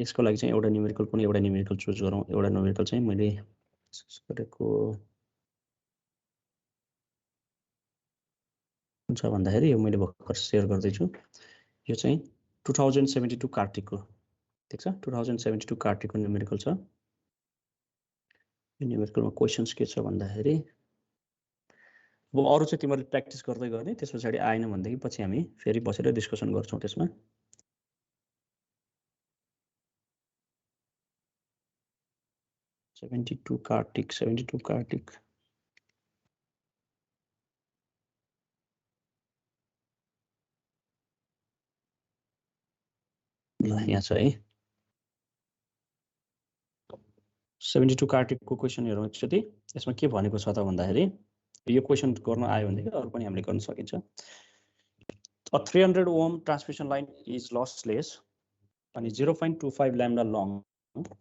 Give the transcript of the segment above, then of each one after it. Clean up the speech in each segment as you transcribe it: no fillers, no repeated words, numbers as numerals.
यसको लागि चाहिँ एउटा न्युमेरिकल कुनै एउटा न्युमेरिकल चुज गरौँ एउटा न्युमेरिकल चाहिँ मैले गरेको हुन्छ भन्दाखेरि यो मैले भर्खर शेयर गर्दैछु यो चाहिँ 2072 कार्तिकको ठीक छ 2072 कार्तिकको न्युमेरिकल छ यो न्युमेरिकलमा क्वेशन्स के छ भन्दाखेरि अब अरु चाहिँ तिमीहरुले प्र्याक्टिस गर्दै गर्ने त्यसपछि आएन भन्देखि पछि हामी फेरि बसेर डिस्कसन गर्छौं त्यसमा 72 कार्तिक ल यहाँ छ है 72 कार्तिकको क्वेशन हेरौँ एकचोटी यसमा के भनेको छ त भन्दाखेरि यो क्वेशन गर्न आयो भने अरु पनि हामीले गर्न सकिन्छ A 300 ohm transmission line is lossless and 0.25 lambda long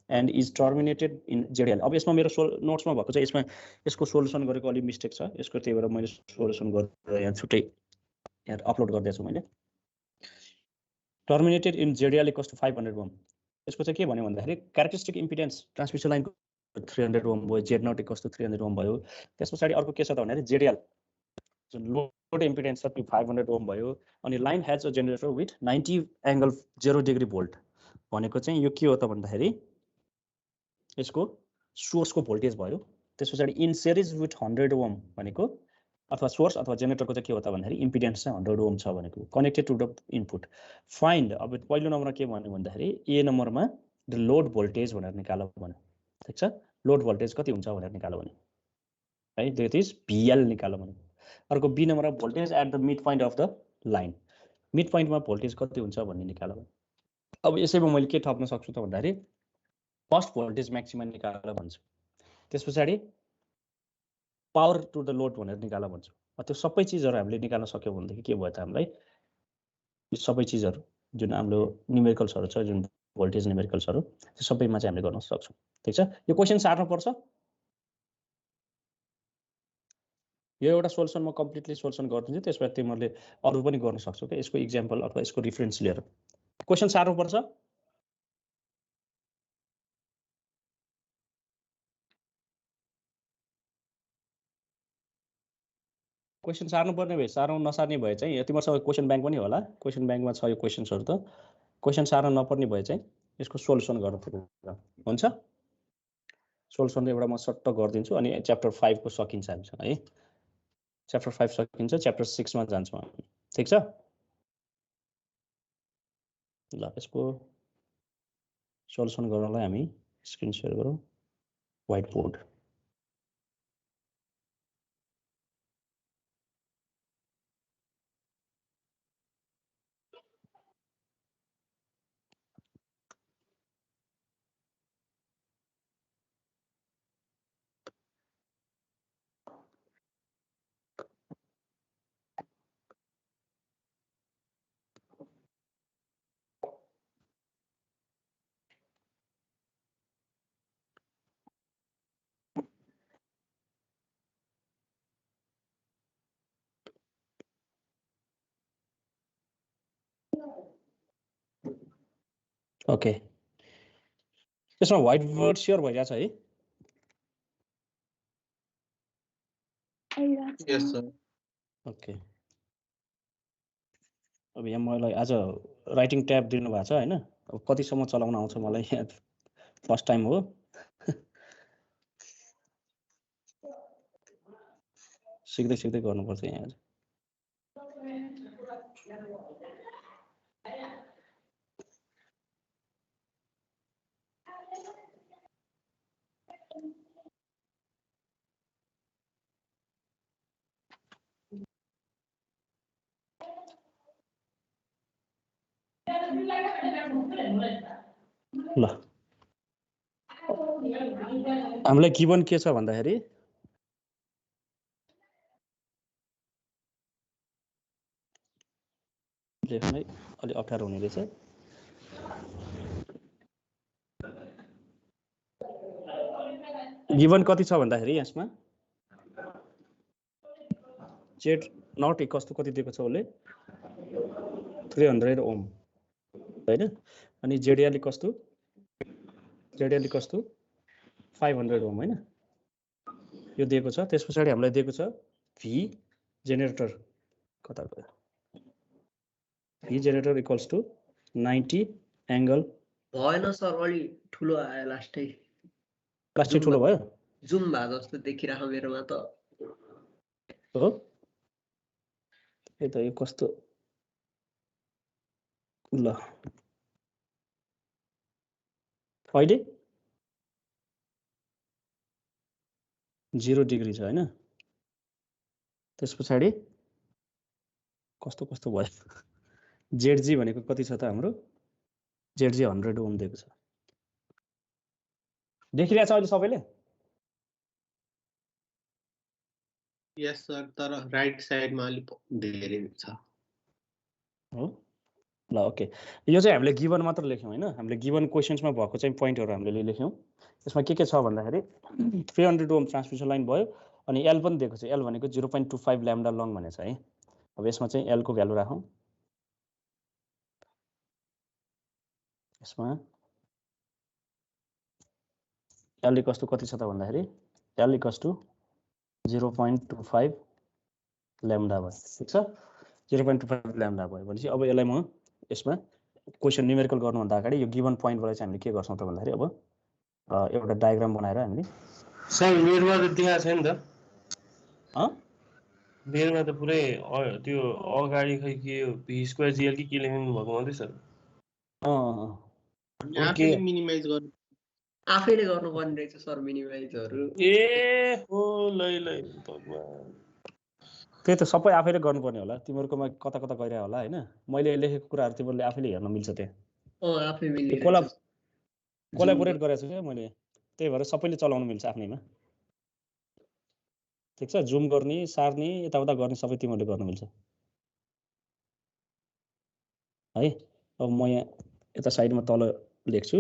and is terminated in JDL. अब यसमा मेरो नोट्समा भएको छ यसमा यसको सोलुसन गरेको अलि मिस्टेक छ यसको त्यही भएर मैले सोलुसन गरेर यहाँ छुट्टै यहाँ अपलोड गर्दै छु मैले terminated in JDL equals to 500 ohm. यसको चाहिँ के भन्यो भन्दाखेरि characteristic impedance transmission line 300 ohm भयो Z naught equals to 300 ohm भयो त्यसपछि अर्को के छ त भन्दाखेरि JDL जुन लोड इम्पिडेन्स छ 500 ओम भयो अनि line has a generator with 90 angle 0 degree volt भनेको चाहिँ यो के हो त भन्दाखेरि यसको सोर्सको भोल्टेज भयो त्यसपछि इन सिरिज विथ 100 ओम भनेको अथवा सोर्स अथवा जेनेरेटरको चाहिँ के हो त भन्दाखेरि इम्पिडेन्स चाहिँ 100 ओम छ भनेको connected to the input find अब पहिलो नम्बरमा के भन्यो भन्दाखेरि ए नम्बरमा द लोड भोल्टेज भनेर निकाल्नु भन्यो ठीक छ लोड भोल्टेज कति हुन्छ भनेर निकाल्नु भन्यो है द्याट इज VL निकाल्नु भन्यो अर्को B number voltage at the mid point of the line mid पोइन्टमा भोल्टेज कति हुन्छ भन्ने निकाल्नु अब यसैमा मैले के थप्न सक्छु त भन्दाखेरि फर्स्ट भोल्टेज म्याक्सिमम निकाल्न भन्छु त्यसपछि पावर टु द लोड भनेर निकाल्न भन्छु त्यो सबै चीजहरु हामीले निकाल्न सक्यौ भनेदेखि के भयो त हामीलाई यो सबै चीजहरु जुन हाम्रो न्युमेरिकल्सहरु छ जुन भोल्टेज न्युमेरिकल्सहरु त्यो सबैमा चाहिँ हामीले गर्न सक्छौं ठीक छ यो क्वेशन सार्न पर्छ यो एउटा सोलुसन म कम्प्लिटली सोलुसन गर्दिन्छु त्यसपछि तिमीहरुले अरु पनि गर्न सक्छौ के यसको एक्जाम्पल अथवा यसको रेफरेन्स लिएर क्वेशन सार्नु पर्छ क्वेशन सार्नु पर्ने भए सार्नु नसार्ने भए चाहिँ तिमीहरुसँग क्वेशन बैंक पनि होला क्वेशन बैंकमा छ यो क्वेशन्सहरु त क्वेशन सार्न नपर्ने भए चाहिँ यसको सोलुसन गर्न पर्छ हुन्छ सोलुसन एउटा म सट्ट गर्दिन्छु अनि च्याप्टर 5 को सकिन्छ हामीसँग है च्याप्टर 5 सकिन्छ च्याप्टर 6 मा जान्छौं ठीक छ ल यसको सोलुसन गर्नलाई हामी स्क्रिन शेयर गरौँ व्हाइट बोर्ड ओके त्यसमा व्हाइट बोर्ड शेयर भइरहेछ है यस सर ओके अब यहाँ मलाई आज राइटिङ ट्याब दिनु भएको छ हैन अब कतिसम्म चलाउन आउँछ मलाई फर्स्ट टाइम हो सिक्दै सिक्दै गर्नुपर्छ यहाँ ल हामीलाई गिवन के छ भन्दाखेरि लेख्नै अलि अप्ठ्यारो हुने रहेछ गिवन कति छ भन्दाखेरि यसमा Z नट इक्वल्स टु कति दिएको छ उसले 300 ओम हैन अनि ZL equals to ZL equals to 500 ohm हैन यो दिएको छ त्यसपछि हामीलाई दिएको छ V जेनेरेटर कता गयो V generator equals to 90 angle भएन सर अलि ठुलो आयो लास्टै ठुलो भयो जुम भा जस्तो देखिराख मेरोमा त हो यो कस्तो ल अहिले 0 डिग्री छ हैन त्यसपछि कस्तो कस्तो भयो जेडजी भनेको कति छ त हाम्रो जेडजी 100 ओम दिएको छ देखिरहेछ अहिले सबैले यस सर तर राइट साइडमा अलि धेरै छ हो ल ओके यो चाहिँ हामीले गिवन मात्र लेख्यौं हैन हामीले गिवन क्वेशन्समा भएको चाहिँ पोइन्टहरु हामीले लेख्यौं यसमा के छ भन्दाखेरि 300 ओम ट्रान्समिसन लाइन भयो अनि एल पनि दिएको छ एल भनेको 0.25 ल्याम्डा लङ भनेछ है अब यसमा चाहिँ एल को भ्यालु राखौं यसमा एल इक्वल्स टु कति छ त भन्दाखेरि एल इक्वल्स टु 0.25 ल्याम्डा भयो ठीक छ 0.25 ल्याम्डा भयो भनेपछि अब यसलाई म यसमा क्वेशन न्यूमेरिकल गर्नुभन्दा अगाडि यो गिवन पोइन्टबाट चाहिँ हामीले के गर्छौं त भन्दाखेरि अब एउटा डायग्राम बनाएर हामीले सर मेरोमा त देखा छैन त मेरोमा त पुरै त्यो अगाडि खै के v² gl के लेख्नु भएको मात्रै छ आफैले मिनिमाइज गर्नु आफैले गर्नुपर्ने रहेछ सर मिनिमाइजहरु ए हो लै भगवान त्यही त सबै आफैले गर्नुपर्ने होला तिमीहरुकोमा कता कता गइरा होला हैन मैले लेखेको कुराहरु तिमीहरुले आफैले हेर्न मिल्छ त्यहाँ आफै मिल्ने कोलाबोरेट गरेछु के मैले त्यही भएर सबैले चलाउन मिल्छ आफ्नैमा ठीक छ जुम गर्ने सार्ने यताउता गर्ने सबै तिमीहरुले गर्न मिल्छ है अब म यहाँ यता साइडमा तल लेख्छु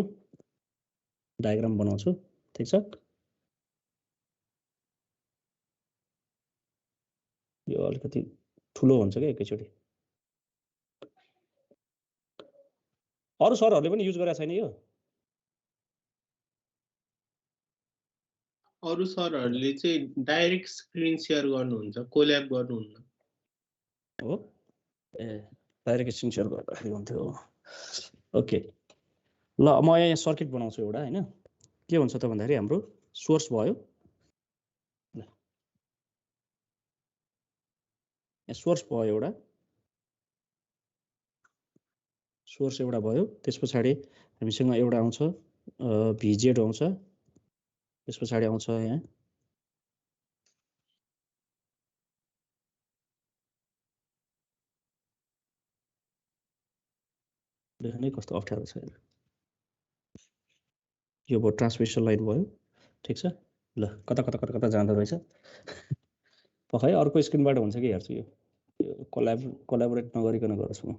डायग्राम बनाउँछु ठीक छ यो अलिकति ठुलो हुन्छ के एकैचोटी अरु सरहरुले पनि युज गरेका छैन यो अरु सरहरुले चाहिँ डाइरेक्ट स्क्रिन शेयर गर्नुहुन्छ कोल्याब गर्नुहुन्न हो ए डाइरेक्ट स्क्रिन शेयर गर्दाखेरि हुन्थ्यो ओके ल म यहाँ सर्किट बनाउँछु एउटा हैन के हुन्छ त भन्दाखेरि हाम्रो सोर्स भयो यहाँ सोर्स भयो एउटा सोर्स एउटा भयो त्यसपछि हामीसँग एउटा आउँछ भीजेड आउँछ त्यसपछि आउँछ यहाँ देख्नै कस्तो अप्ठ्यारो छ यो भयो ट्रान्समिसन लाइन भयो ठीक छ ल कता कता कता कता जाँदो रहेछ पखै अर्को स्क्रिनबाट हुन्छ कि हेर्छु यो कोल्याबोरेट नगरिकन गर्छु म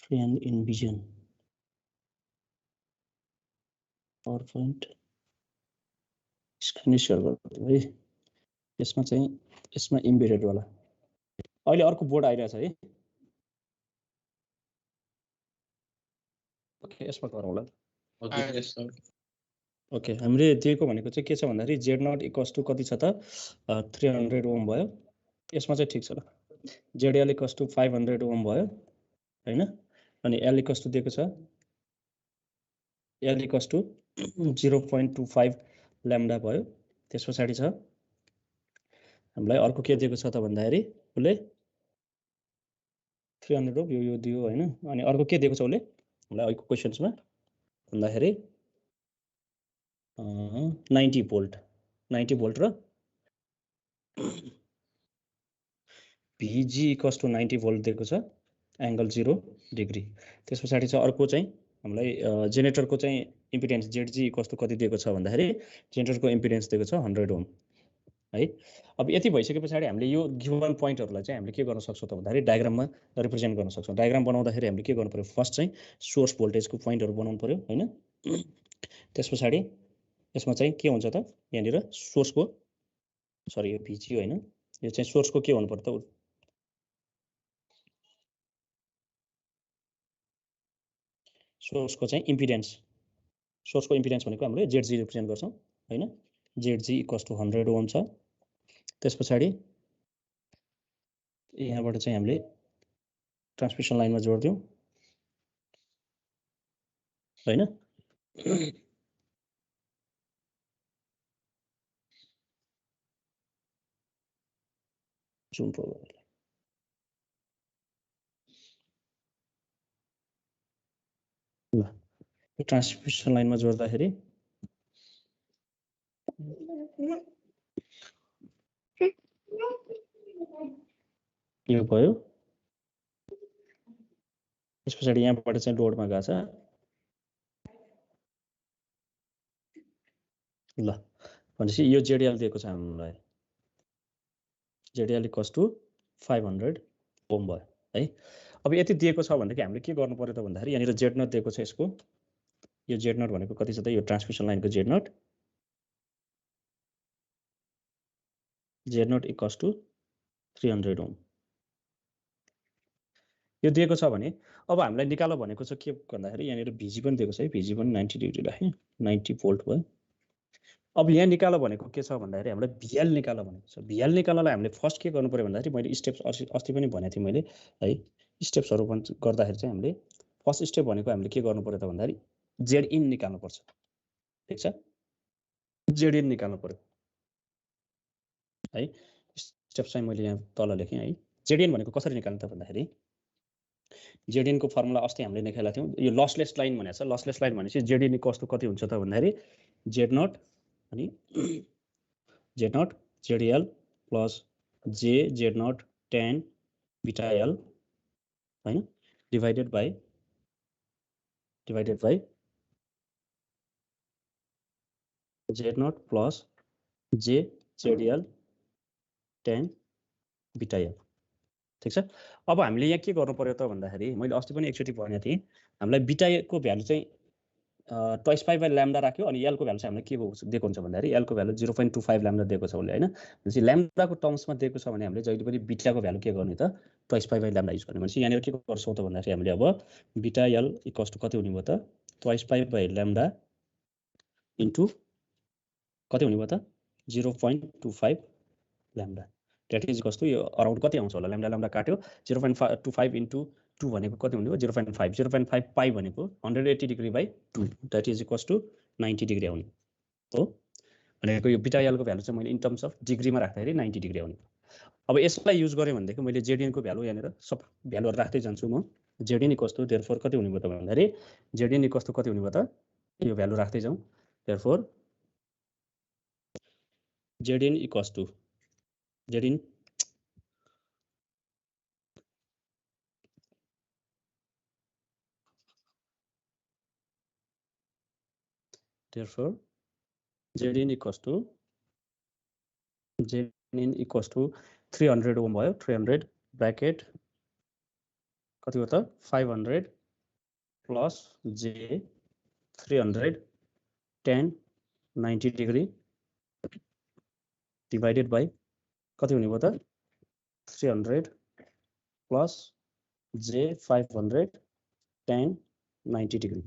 train in vision power point screen share गर्छु है यसमा चाहिँ यसमा इम्बेडेड वाला अहिले अर्को बोर्ड आइरहेछ है ओके यसमा गरौँला ओके हामीले दिएको भनेको चाहिँ के छ भन्दाखेरि Z0 इक्वल्स टु कति छ त 300 ओम भयो यसमा चाहिँ ठीक छ ल ZL इक्वल्स टु 500 ओम भयो हैन अनि L इक्वल्स टु दिएको छ L इक्वल्स टु 0.25 ल्याम्डा भयो त्यसपछि छ हामीलाई अर्को के दिएको छ त भन्दाखेरि उले 300 ओम यो दियो हैन अनि अर्को के दिएको छ उले हामीलाई अहिलेको क्वेशन्समा भन्दाखेरि 90 भोल्ट र VG इक्वल्स टु 90 भोल्ट दिएको छ एंगल 0 डिग्री त्यसपछि छ अर्को चाहिँ हामीलाई जेनेरेटरको चाहिँ इम्पिडेन्स ZG इक्वल्स टु कति दिएको छ भन्दाखेरि जेनेरेटरको इम्पिडेन्स दिएको छ 100 ओम है अब यति भइसकेपछि हामीले यो गिवन पोइन्टहरुलाई चाहिँ हामीले के गर्न सक्छौं त भन्दाखेरि डायग्राममा रिप्रेजेन्ट गर्न सक्छौं डायग्राम बनाउँदाखेरि हामीले के गर्नु पर्यो फर्स्ट चाहिँ सोर्स भोल्टेजको पोइन्टहरु बनाउनु पर्यो हैन त्यसपछि यसमा चाहिँ के हुन्छ त यहाँनिर सोर्सको सरी यो भिजी होइन यो चाहिँ सोर्सको के हुनु पर्छ त सोर्सको चाहिँ इम्पिडेन्स सोर्सको इम्पिडेन्स भनेको हामीले जेडजी रिप्रेजेन्ट गर्छौँ हैन जेडजी इक्वल्स टु 100 ओम छ त्यसपछि यहाँबाट चाहिँ हामीले ट्रान्समिसन लाइनमा जोड्दियौं हैन जुम प्रोग्राम ल यो ट्रान्समिसन लाइनमा जोड्दाखेरि यो भयो त्यसपछि यहाँबाट चाहिँ लोडमा गएको छ ल भनेपछि यो जेडीएल दिएको छ हामीलाई जेडीएल इक्वल्स टु 500 ओम भयो है अब यति दिएको छ भनेदेखि हामीले के गर्नु पर्यो त भन्दाखेरि यहाँनिर जेड नट दिएको छ यसको यो जेड नट भनेको कति छ त यो ट्रान्समिसन लाइनको Z naught equals to 300 ohm यो दिएको छ भने अब हामीलाई निकाल्नु भनेको छ के भन्दाखेरि यहाँनिर भिजी पनि दिएको छ है भिजी पनि 90 डिग्री राखे 90 भोल्ट भयो अब यहाँ निकाल्नु भनेको के छ भन्दाखेरि हामीलाई भिएल निकाल्नु भनेको छ भिएल निकाल्नलाई हामीले फर्स्ट के गर्नु पर्यो भन्दाखेरि मैले स्टेप्स अस्ति पनि भनेको थिएँ मैले है स्टेप्सहरु गर्दाखेरि चाहिँ हामीले फर्स्ट स्टेप भनेको हामीले के गर्नु पर्यो त भन्दाखेरि जेड इन निकाल्नु पर्छ ठीक छ जेड इन निकाल्नु पर्यो है स्टेप चाहिँ मैले यहाँ तल लेखेँ है जेड इन भनेको कसरी निकाल्नु त भन्दाखेरि जेड इन को फर्मुला अस्ति हामीले निकालेका थियौं यो लसलेस लाइन भनेको छ लसलेस लाइन भनेपछि जेड इन कस्तो कति हुन्छ त भन्दाखेरि जेड नट अनि Z naught ZL plus J Z naught tan beta L हैन divided by Z naught plus J ZL tan beta L ठीक छ अब हामीले यहाँ के गर्नु पर्यो त भन्दाखेरि मैले अस्ति पनि एकचोटी भनेको थिएँ हामीलाई बीटा को भ्यालु चाहिँ ट्वाइस पाई बाइ ल्याम्डा राख्यो अनि एल को भ्यालु चाहिँ हामीलाई के दिएको हुन्छ भन्दाखेरि एल को भ्यालु 0.25 ल्याम्डा दिएको छ उसले हैन भनेपछि ल्याम्डा को टर्म्समा दिएको छ भने हामीले जहिले पनि बीटा को भ्यालु के गर्ने त twice pi by lambda use गर्ने भनेपछि यहाँनिर के गर्छौं त भन्दाखेरि हामीले अब बीटा एल इक्वल्स टु कति हुने भयो त twice pi by lambda into कति हुने भयो त 0.25 lambda that is equals to यो अराउन्ड कति आउँछ होला ल्याम्डा ल्याम्डा काट्यो 0.25 इन्टु 2 भनेको कति हुने हो 0.5 पाई भनेको 180 degree by 2 that is equals to 90 degree आउने हो भनेको यो बीटा एल को भ्यालु चाहिँ मैले इन टर्म्स अफ डिग्रीमा राख्दाखेरि 90 डिग्री आउने अब यसलाई युज गरे भनेदेखि मैले जेडएन को भ्यालु यहाँनिर सब भ्यालुहरु राख्दै जान्छु म जेडएन इक्वल्स टु देयरफोर कति हुने भयो त भन्दाखेरि जेडएन इक्वल्स टु कति हुने भयो त यो भ्यालु राख्दै जाउँ therefore Zn equals to Zn therefore Zn equals to 300 ohm भयो 300 ब्रैकेट कति हो त 500 plus j 300 tan 90 degree divided by कति हुने भयो त 300 प्लस j 500 tan 90 डिग्री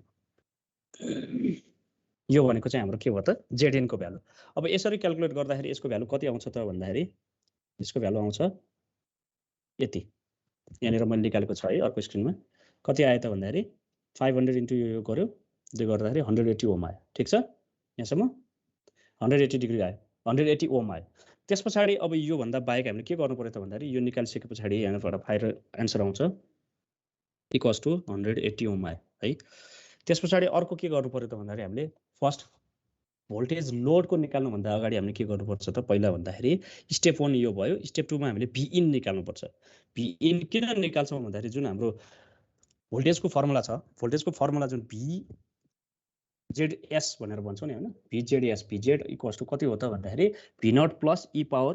यो भनेको चाहिँ हाम्रो के भयो त जेडएन को भ्यालु अब यसरी क्याल्कुलेट गर्दाखेरि यसको भ्यालु कति आउँछ त भन्दाखेरि यसको भ्यालु आउँछ यति यहाँनिर मैले निकालेको छ है अर्को स्क्रिनमा कति आयो त भन्दाखेरि 500 इन्टु यो गर्यो दुई गर्दाखेरि 180 ओम आयो ठीक छ यहाँसम्म 180 डिग्री आयो 180 ओम आयो त्यसपछि अब यो भन्दा बाहेक हामीले के गर्नु पर्यो त भन्दाखेरि यो निकालिसकेपछि यहाँबाट फाइनल आन्सर आउँछ इक्वल्स टु 180 ओम आयो है त्यसपछि अर्को के गर्नु पर्यो त भन्दाखेरि हामीले फर्स्ट भोल्टेज लोड को निकाल्नु भन्दा अगाडि हामीले के गर्नुपर्छ त पहिला भन्दाखेरि स्टेप 1 यो भयो स्टेप 2 मा हामीले भी इन निकाल्नु पर्छ भी इन किन निकाल्छौं भन्दाखेरि जुन हाम्रो भोल्टेज को फर्मुला छ भोल्टेज को फर्मुला जुन भी जेडएस भनेर भन्छौं नि हैन V ZS V Z equals to कति हो त भन्दाखेरि V naught plus E power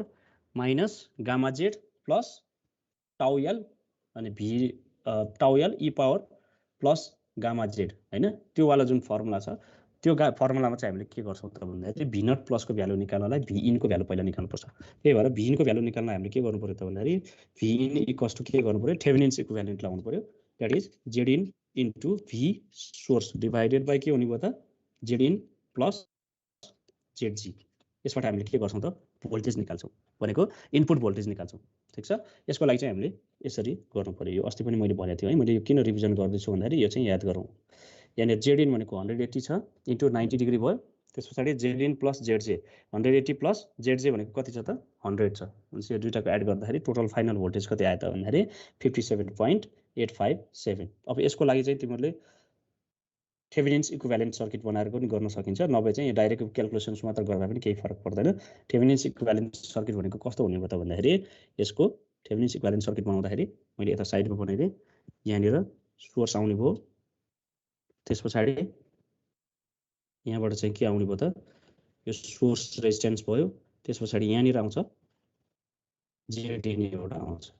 minus gamma Z plus tau L अनि V tau L E power plus gamma Z हैन त्यो वाला जुन फर्मुला छ त्यो फर्मुलामा चाहिँ हामीले के गर्छौँ त भन्दाखेरि भी नट प्लसको भ्यालु निकाल्नलाई भी इनको भ्यालु पहिला निकाल्नुपर्छ। त्यही भएर भी इनको भ्यालु निकाल्न हामीले के गर्नु पर्यो त भन्दाखेरि भी इन इक्वल्स टु के गर्नु पर्यो थेभेनिन्स इक्विभ्यालेन्ट लाउनु पर्यो। That is Z in into V source divided by के हुने भयो त जेड इन प्लस जेडजी। यसबाट हामीले के गर्छौँ त भोल्टेज निकाल्छौँ भनेको इनपुट भोल्टेज निकाल्छौँ। ठिक छ, यसको लागि चाहिँ हामीले यसरी गर्नु पर्यो। यो अस्ति पनि मैले भनेको थिएँ है, मैले यो किन रिभिजन गर्दैछु भन्दाखेरि यो चाहिँ याद गरौँ। यहाँनिर जेड इन भनेको 180 छ इन्टु 90 डिग्री भयो। त्यस पछाडि जेड इन प्लस जेडजे 180 प्लस जेडजे भनेको कति छ त 100 छ। भनेपछि यो दुईटाको एड गर्दाखेरि टोटल फाइनल भोल्टेज कति आयो त भन्दाखेरि 57.857। अब यसको लागि चाहिँ तिमीहरूले थेभेनिन्स इक्विभ्यालेन्ट सर्किट बनाएर पनि गर्न सकिन्छ, नभए चाहिँ डाइरेक्ट क्याल्कुलेसन्स मात्र गर्दा पनि केही फरक पर्दैन। थेभेनिन्स इक्विभ्यालेन्ट सर्किट भनेको कस्तो हुने भयो त भन्दाखेरि यसको थेभेनिन्स इक्विभ्यालेन्ट सर्किट बनाउँदाखेरि मैले यता साइडमा बनाइदिएँ। यहाँनिर सोर्स आउने भयो, त्यस पछाडि यहाँबाट चाहिँ के आउने भयो त यो सोर्स रेजिस्टेन्स भयो। त्यस पछाडि यहाँनिर आउँछ जेड एउटा आउँछ,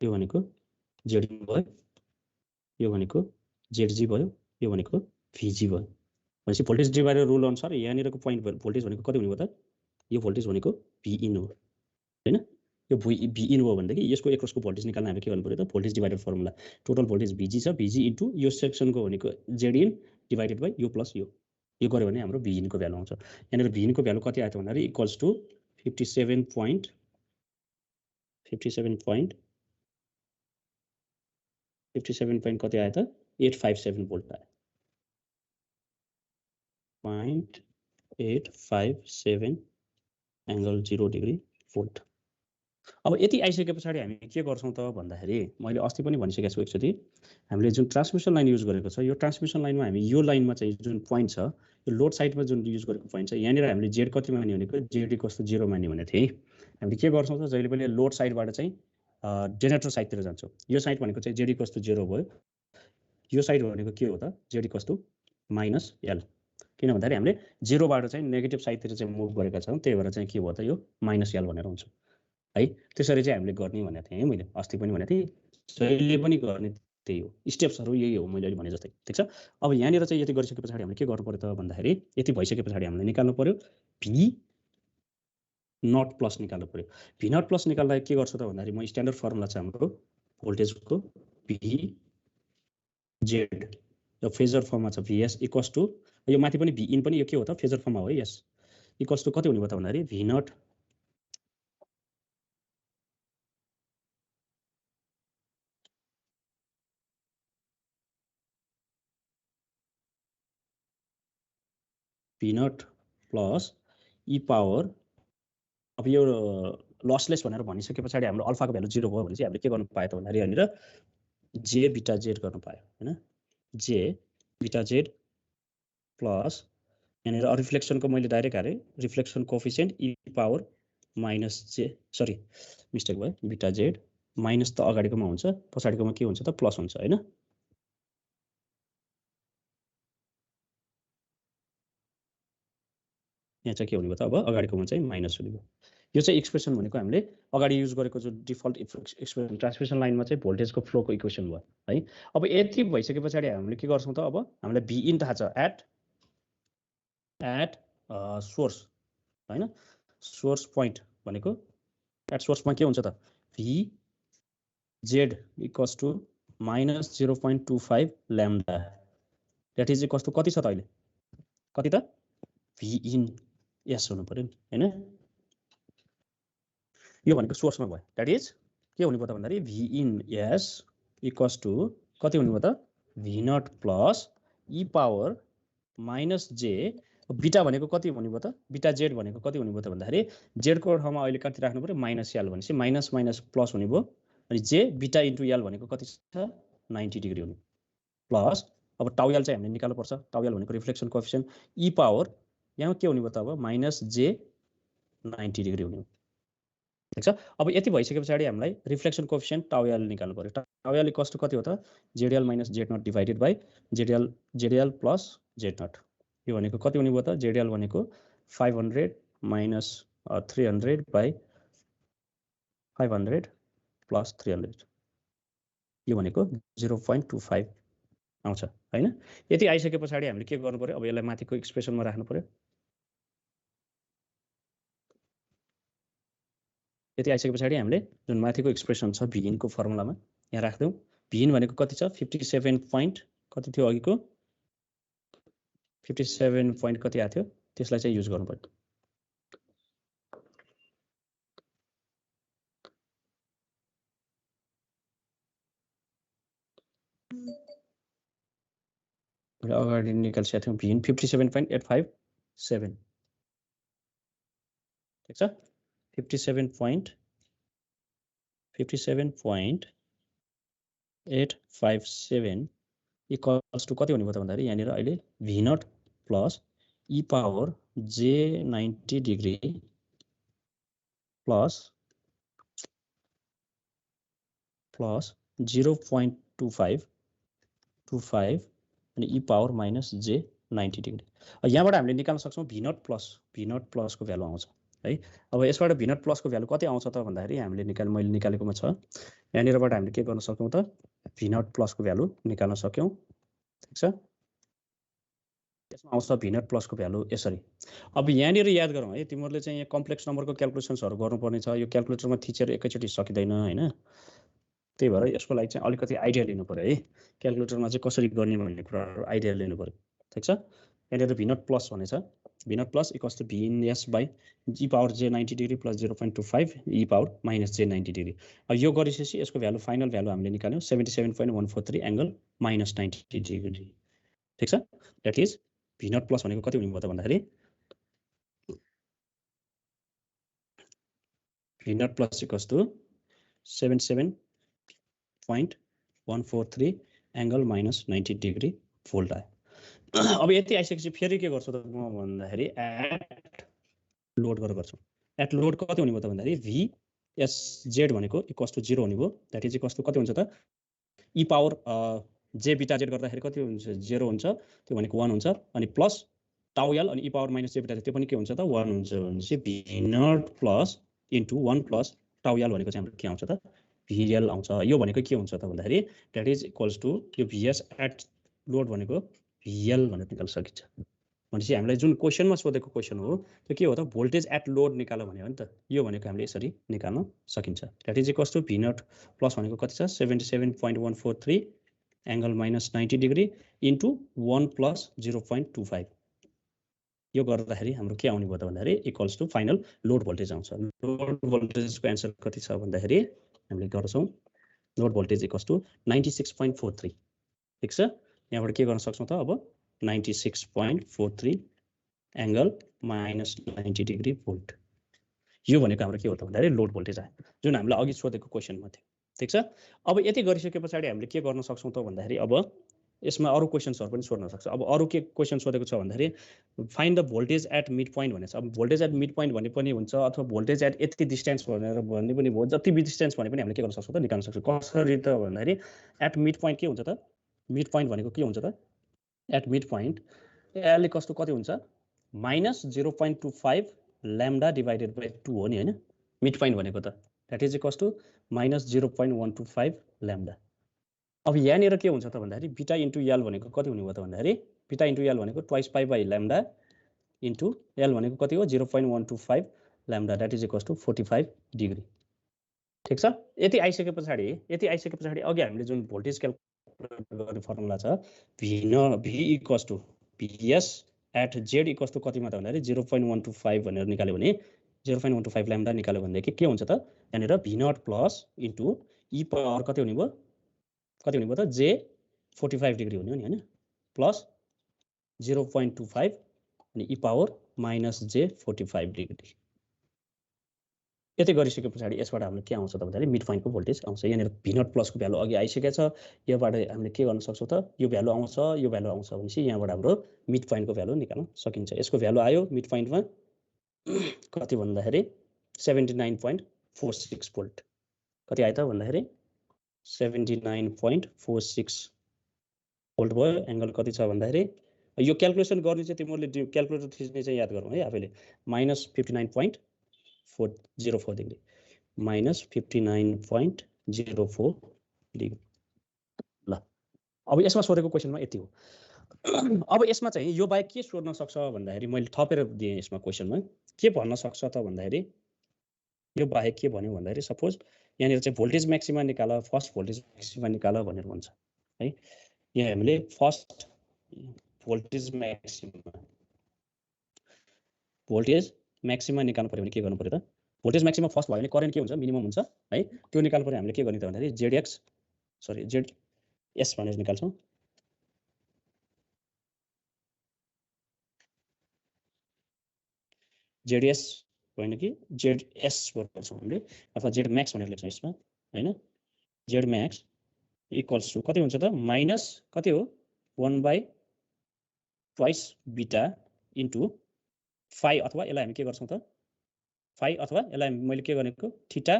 यो भनेको जेड भयो, यो भनेको जेडजी भयो, यो भनेको भिजी भयो। भनेपछि भोल्टेज डिभाइडर रुल अनुसार यहाँनिरको पोइन्ट भोल्टेज भनेको कति हुने भयो त यो भोल्टेज भनेको भी इन हो हैन। यो भी इन हो भनेदेखि यसको एक्रसको भोल्टेज निकाल्न हामीले के गर्नु पर्यो त voltage divider formula. Total voltage भिजी छ, भिजी इन्टु यो सेक्सनको भनेको जेड इन डिभाइडेड बाई यो प्लस यो गर्यो भने हाम्रो भी इनको भ्यालु आउँछ। यहाँनिर भी इनको भ्यालु कति आयो त भन्दाखेरि इक्वल्स टु 57 पोइन्ट कति आयो त 857 भोल्ट आयो। 0.857 एङ्गल 0 डिग्री भोल्ट। अब यति आइसके पछाडि हामी के गर्छौँ त भन्दाखेरि मैले अस्ति पनि भनिसकेको छु एकचोटि, हामीले जुन ट्रान्समिसन लाइन युज गरेको छ यो ट्रान्समिसन लाइनमा हामी यो लाइनमा चाहिँ जुन पोइन्ट छ यो लोड साइडमा जुन युज गरेको पोइन्ट छ यहाँनिर हामीले जेड कति मान्यो भनेको जेड इक्वल्स टु 0 मान्यो भनेको थिएँ। हामीले के गर्छौँ त जहिले पनि लोड साइडबाट चाहिँ जेनेरेटर साइडतिर जान्छौँ। यो साइड भनेको चाहिँ जेड इक्वल्स टु 0 भयो, यो साइड भनेको के हो त Z equals to minus L. किन भन्दाखेरि हामीले 0बाट चाहिँ नेगेटिभ साइडतिर चाहिँ मुभ गरेका छौँ, त्यही भएर चाहिँ के भयो त यो माइनस एल भनेर हुन्छ है। त्यसरी चाहिँ हामीले गर्ने भनेको थिएँ, मैले अस्ति पनि भनेको थिएँ, जहिले पनि गर्ने त्यही हो, स्टेप्सहरू यही हो मैले अहिले भने जस्तै। ठिक छ, अब यहाँनिर चाहिँ यति गरिसके पछाडि हामीले के गर्नु पर्यो त भन्दाखेरि यति भइसके पछाडि हामीले निकाल्नु पर्यो भी नट प्लस निकाल्नु पर्यो। भी नट प्लस निकाल्दा के गर्छु त भन्दाखेरि म स्ट्यान्डर्ड फर्मुला छ हाम्रो भोल्टेजको भी जेड यो फेजर फर्ममा छ भीएस इक्वल्स टु यो माथि पनि भी इन पनि यो के हो त फेजर फर्ममा हो यस इक्वल्स टु कति हुने भयो त भन्दाखेरि V naught plus E power. अब यो लसलेस भनेर भनिसके पछाडि हाम्रो अल्फाको भ्यालु 0 भयो भने चाहिँ हामीले के गर्नु पायो त भन्दाखेरि यहाँनिर जे बिटा जेड गर्नु पायो हैन। जे बिटा जेड प्लस यहाँनिर रिफ्लेक्सनको मैले डाइरेक्ट हालेँ रिफ्लेक्सन कोएफिसिएन्ट ई पावर माइनस जे सरी मिस्टेक भयो बिटा जेड माइनस त अगाडिकोमा हुन्छ पछाडिकोमा के हुन्छ त प्लस हुन्छ हैन। यहाँ चाहिँ के हुने भयो त अब अगाडिकोमा चाहिँ माइनस हुने भयो। यो चाहिँ एक्सप्रेसन भनेको हामीले अगाडि युज गरेको जो डिफल्ट एक्सप्रेसन ट्रान्समिसन लाइनमा चाहिँ भोल्टेजको फ्लोको इक्वेसन भयो है। अब यति भइसके पछाडि हामीले के गर्छौँ त अब हामीलाई भी इन थाहा छ एट सोर्स हैन। सोर्स पोइन्ट भनेको एट सोर्समा के हुन्छ त V Z equals to minus 0.25 lambda that is equals to कति छ त अहिले कति त भी इन एस हुनु पर्यो नि हैन। यो भनेको सोर्समा भयो द्याट इज के हुने भयो त भन्दाखेरि V in S equals to कति हुने भयो त V naught plus E power minus J beta भनेको कति हुने भयो त बिटा जेड भनेको कति हुने भयो त भन्दाखेरि जेडको ठाउँमा अहिले कति राख्नु पर्यो माइनस एल भनेपछि माइनस माइनस प्लस हुने भयो अनि जे बिटा इन्टु एल भनेको कति छ 90 डिग्री हुने प्लस अब टाउ एल चाहिँ हामीले निकाल्नुपर्छ। टाउ एल भनेको रिफ्लेक्सन कोएफिसिएन्ट ई पावर यहाँ के हुने भयो त अब माइनस जे 90 डिग्री हुने। ठिक छ, अब यति भइसके पछाडि हामीलाई रिफ्लेक्सन कोएफिसिएन्ट टाउ एल निकाल्नु पर्यो। टाउ एल इक्वल्स टु कति हो त ZL minus Z naught divided by ZL plus Z naught. यो भनेको कति हुने भयो त जेडएल भनेको 500 माइनस 300 बाई 500 प्लस 300 यो भनेको 0.25 आउँछ हैन। यति आइसके पछाडी हामीले के गर्नु पर्यो, अब यसलाई माथिको एक्सप्रेसनमा राख्नु पर्यो। यति आइसके पछाडी हामीले जुन माथिको एक्सप्रेसन छ भिन को फर्मुलामा यहाँ राख्दियौ। भिन भनेको कति छ 57 पोइन्ट कति थियो अघिको 57 पोइन्ट कति आथ्यो त्यसलाई चाहिँ युज गर्नु पर्यो। अगाडि निकाल्छौँ थियौं भिन 57.857 ठीक छ। 57.857 इक्वल्स टु कति हुने भयो त भन्दाखेरि यहाँनिर अहिले v naught plus e power j90 degree plus 0.25 अनि e power minus j90 degree. यहाँबाट हामीले निकाल्न सक्छौँ v नट प्लस को भ्यालु आउँछ है। अब यसबाट v नट प्लस को भ्यालु कति आउँछ त भन्दाखेरि हामीले मैले निकालेकोमा छ यहाँनिरबाट हामीले के गर्न सक्यौं त v नट प्लस को भ्यालु निकाल्न सक्यौं ठीक छ। यसमा आउँछ v नट प्लस को भ्यालु यसरी। अब यहाँनिर याद गरौँ है तिमीहरूले चाहिँ यहाँ कम्प्लेक्स नम्बरको क्याल्कुलेसन्सहरु गर्नुपर्ने छ। यो क्याल्कुलेटरमा थिचेर एकैचोटी सकिदैन हैन। त्यही भएर यसको लागि चाहिँ अलिकति आइडिया लिनु पर्यो है। क्याल्कुलेटरमा चाहिँ कसरी गर्ने भन्ने कुराहरु आइडिया लिनु पर्यो ठीक छ। यहाँनिर v नट प्लस भनेछ v naught plus equals to vs बाइ e power j90 degree plus 0.25 e power minus j90 degree. अब यो गरिसकेपछि यसको भ्यालु फाइनल भ्यालु हामीले निकाल्यौं 77.143 एंगल माइनस 90 डिग्री ठीक छ। That is v naught plus भनेको कति हुने भयो त भन्दाखेरि v naught plus equals to 77.143 angle minus 90 degree volt आयो। अब यति आइसकेपछि फेरि के गर्छु त म भन्दाखेरि एट लोड गरेर गर्छु। एट लोड कति हुने भयो त भन्दाखेरि vs भनेको इक्वल्स टु 0 हुने भयो। दैट इज इक्वल्स टु कति हुन्छ त e power j beta z गर्दाखेरि कति हुन्छ 0 हुन्छ त्यो भनेको 1 हुन्छ अनि प्लस टाउ l अनि e power minus j beta त्यो पनि के हुन्छ त 1 हुन्छ भनेपछि v naught plus into 1 plus tau l भनेको चाहिँ हाम्रो के आउँछ त vl आउँछ। यो भनेको के हुन्छ त भन्दाखेरि दैट इज इक्वल्स टु यो vs एट लोड भनेको vl भनेर निकाल्न सकिन्छ। भनेपछि हामीलाई जुन क्वेशनमा सोधेको क्वेशन हो त्यो के हो त भोल्टेज एट लोड निकाल्न भन्यो नि त। यो भनेको हामीले यसरी निकाल्न सकिन्छ। That is equals to v naught plus भनेको कति छ 77.143 angle minus 90 degree into 1 plus 0.25 यो गर्दाखेरि हाम्रो के आउने भयो त भन्दाखेरि equals to final load voltage आउँछ। लोड भोल्टेजको आन्सर कति छ भन्दाखेरि हामीले गर्छौं लोड भोल्टेज इक्वल्स टु 96.43 ठीक छ। यहाँबाट के गर्न सक्छौं त अब 96.43 एंगल माइनस 90 डिग्री भोल्ट। यो भनेको हाम्रो के हो त भन्दाखेरि लोड भोल्टेज आयो जुन हामीले अघि सोधेको क्वेशनमा थियो ठीक छ। अब यति गरिसके पछाडी हामीले के गर्न सक्छौं त भन्दाखेरि अब यसमा अरु क्वेशन्सहरु पनि सोध्न सक्छ। अब अरु के क्वेशन सोधेको छ भन्दाखेरि find the voltage at mid point भनेछ। अब भोल्टेज एट मिड पोइन्ट भने पनि हुन्छ अथवा भोल्टेज एट यति डिस्टेन्स भनेर भन्ने पनि भयो। जति बि डिस्टेन्स भने पनि हामीले के गर्न सक्छौं त निकाल्न सक्छौं। कसरी त भन्दाखेरि एट मिड पोइन्ट के हुन्छ त मिड पोइन्ट भनेको के हुन्छ त at mid point l equals to कति हुन्छ माइनस 0.25 लैम्डा डिवाइडेड बाइ 2 हो नि हैन मिड पोइन्ट भनेको त that is equals to minus 0.125 lambda. अब यहाँनिर के हुन्छ त भन्दाखेरि बीटा इन्टु l भनेको कति हुने भयो त भन्दाखेरि बीटा इन्टु l भनेको twice pi by lambda into l भनेको कति हो 0.125 lambda that is equals to 45 degree ठीक छ। यति आइसके पछाडी अघि हामीले जुन भोल्टेज क्याल्कुलेट गर्ने फर्मुला छ v equals to vs at z equals to कतिमा त भन्दाखेरि 0.125 भनेर निकाल्यो भने 0.125 लैम्डा निकाल्यो भनेदेखि के हुन्छ त यहाँनिर v naught plus into e power कति हुने भयो त j45 डिग्री हुने हो नि हैन प्लस 0.25 अनि e power minus j45 degree. यति गरिसके पछाडी यसबाट हामीले के आउँछ त भन्दाखेरि मिड पोइन्टको भोल्टेज आउँछ। यहाँनिर v नट प्लस को भ्यालु अघि आइसकेको छ। योबाट हामीले के गर्न सक्छौं त यो भ्यालु आउँछ भनेपछि यहाँबाट हाम्रो मिड पोइन्टको भ्यालु निकाल्न सकिन्छ। यसको भ्यालु आयो मिड पोइन्टमा कति भन्दाखेरि 79.46 भोल्ट कति आयो त भन्दाखेरि 79.46 भोल्ट भयो। एंगल कति छ भन्दाखेरि यो क्याल्कुलेसन गर्ने चाहिँ तिमीहरूले क्याल्कुलेटर थिच्ने चाहिँ याद गरौँ है आफैले माइनस 59.404 डिग्री माइनस 59.04 डिग्री ल अब यसमा सोधेको क्वेसनमा यति हो। अब यसमा चाहिँ यो बाहेक के सोध्न सक्छ भन्दाखेरि मैले थपेर दिएँ यसमा क्वेसनमा के भन्न सक्छ त भन्दाखेरि यो बाहेक के भन्यो भन्दाखेरि सपोज यहाँनिर चाहिँ भोल्टेज म्याक्सिमा निकाल, फर्स्ट भोल्टेज म्याक्सिमा निकाल भनेर भन्छ है। यहाँ हामीले फर्स्ट भोल्टेज म्याक्सिमा निकाल्नु पर्यो भने के गर्नु पर्यो त? भोल्टेज म्याक्सिमा फर्स्ट भयो भने करेन्ट के हुन्छ? मिनिमम हुन्छ है। त्यो निकाल्नु पर्यो हामीले के गर्ने त भन्दाखेरि जेडएस भनेर निकाल्छौँ। जेडएस होइन कि जेडएस गर्छौँ हामीले, अथवा जेड म्याक्स भनेर लेख्छौँ यसमा होइन। जेड म्याक्स इक्वल्स टु कति हुन्छ त? माइनस कति हो? 1/2 बीटा इन्टु फाइ, अथवा यसलाई हामी के गर्छौँ त? फाइ अथवा यसलाई मैले के गरेको थीटा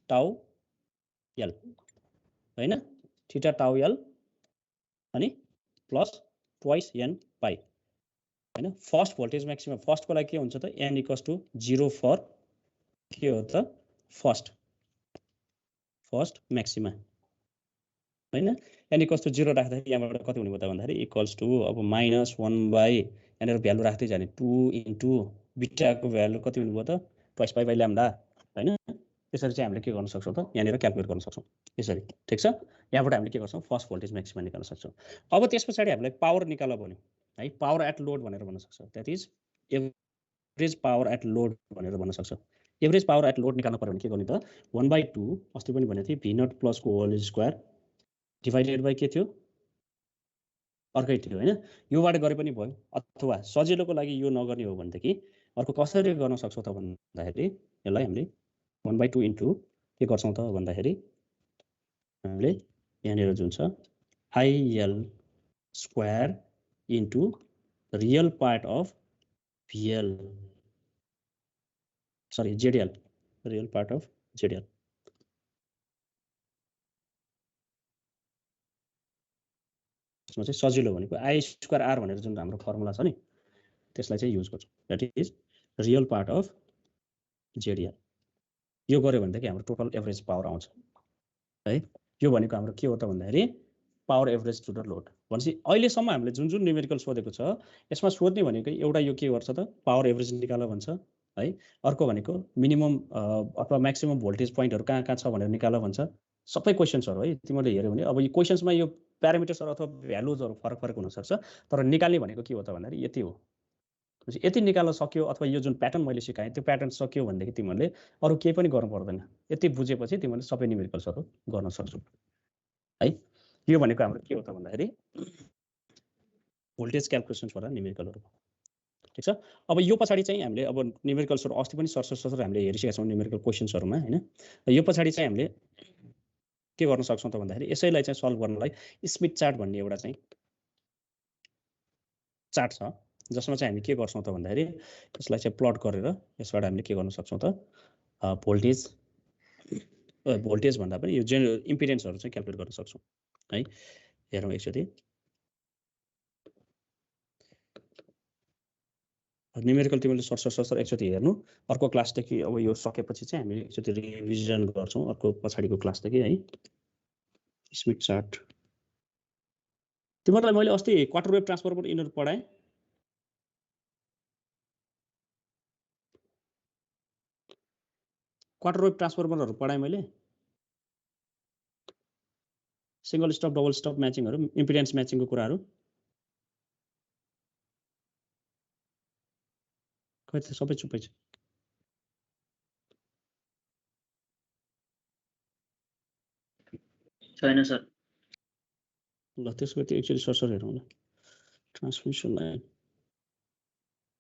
टाउ एल होइन, थीटा टाउ एल अनि प्लस ट्वाइस एन पाई होइन। फर्स्ट भोल्टेज म्याक्सिमम फर्स्टको लागि के हुन्छ त? एन इक्वल्स टु 0 फर के हो त? फर्स्ट म्याक्सिमा होइन। एन इक्वल्स टु 0 राख्दाखेरि यहाँबाट कति हुने भयो त भन्दाखेरि इक्वल्स टु अब -1 यहाँनिर भ्यालु राख्दै जाने 2 इन्टु बिटाको भ्यालु कति हुने भयो त? ट्वाइस पाई बाई ल्याम्डा होइन। त्यसरी चाहिँ हामीले के गर्न सक्छौँ त? यहाँनिर क्यालकुलेट गर्न सक्छौँ यसरी, ठिक छ। यहाँबाट हामीले के गर्छौँ? फर्स्ट भोल्टेज म्याक्सिमा निकाल्न सक्छौँ। अब त्यस पछाडि हामीलाई पावर निकाल भन्यो है, पावर एट लोड भनेर भन्न सक्छ। That is average power at load भनेर भन्न सक्छ। एभरेज पावर एट लोड निकाल्नु पर्यो भने के गर्ने त? 1/2 अस्ति पनि भनेको थिएँ V0 प्लसको होल स्क्वायर डिभाइडेड बाई के थियो? अर्कै थियो होइन। योबाट गरे पनि भयो, अथवा सजिलोको लागि यो नगर्ने हो भनेदेखि अर्को कसरी गर्न सक्छौँ त भन्दाखेरि यसलाई हामीले 1/2 इन्टु के गर्छौँ त भन्दाखेरि हामीले यहाँनिर जुन छ IL square into real part of VL sorry ZL, real part of ZL यसमा चाहिँ सजिलो भनेको I स्क्वायर R भनेर जुन हाम्रो फर्मुला छ नि त्यसलाई चाहिँ युज गर्छौँ। That is real part of ZL। यो गर्यो भनेदेखि हाम्रो टोटल एभरेज पावर आउँछ है। यो भनेको हाम्रो के हो त भन्दाखेरि power average to the load. भनेपछि अहिलेसम्म हामीले जुन जुन न्युमेरिकल सोधेको छ यसमा सोध्ने भनेको एउटा यो के गर्छ त? पावर एभरेज निकाल भन्छ है। अर्को भनेको मिनिमम अथवा म्याक्सिमम भोल्टेज पोइन्टहरू कहाँ कहाँ छ भनेर निकाल भन्छ। सबै क्वेसन्सहरू है तिमीले हेऱ्यौ भने अब यो क्वेसन्समा यो प्यारामिटर्सहरू अथवा भ्यालुजहरू फरक फरक हुनसक्छ, तर निकाल्ने भनेको के हो त भन्दाखेरि यति हो। यति निकाल्न सक्यो अथवा यो जुन प्याटर्न मैले सिकाएँ त्यो प्याटर्न सक्यो भनेदेखि तिमीहरूले अरू केही पनि गर्नु पर्दैन। यति बुझेपछि तिमीहरूले सबै न्युमेरिकल्सहरू गर्न सक्छौ है। यो भनेको हाम्रो के हो त भन्दाखेरि भोल्टेज क्यालकुलेसन्स फर न्युमेरिकलहरू, ठिक छ। अब यो पछाडि चाहिँ हामीले अब न्युमेरिकल्सहरू अस्ति पनि सरसर हामीले हेरिसकेका छौँ न्युमेरिकल क्वेसन्सहरूमा होइन। यो पछाडि चाहिँ हामीले के गर्न सक्छौँ त भन्दाखेरि यसैलाई चाहिँ सल्भ गर्नलाई स्मिथ चार्ट भन्ने एउटा चाहिँ चार्ट छ जसमा चाहिँ हामी के गर्छौँ त भन्दाखेरि यसलाई चाहिँ प्लट गरेर यसबाट हामीले के गर्न सक्छौँ त भोल्टेज भन्दा पनि यो जेनरल इम्पिडेन्सहरू चाहिँ क्यालकुलेट गर्न सक्छौँ है। हेरौँ एकचोटि न्युमेरिकल तिमीले सरसर एकचोटि हेर्नु। अर्को क्लासदेखि अब यो सकेपछि चाहिँ हामी एकचोटि रिभिजन गर्छौँ अर्को पछाडिको क्लासदेखि है। स्मिथ चार्ट तिमीहरूलाई मैले अस्ति क्वार्टर वेभ ट्रान्सफर्मर यिनीहरू पढाएँ। क्वार्टर वेभ ट्रान्सफर्मरहरू पढाएँ मैले, सिंगल स्टप डबल स्टप म्याचिङहरू, इम्पिडेन्स म्याचिङको कुराहरू। खै त सबै चुपै छ। छैन सर। ल त्यसको त्यो एकचोटि सरसर हेरौँ न। ट्रान्समिसन लाइन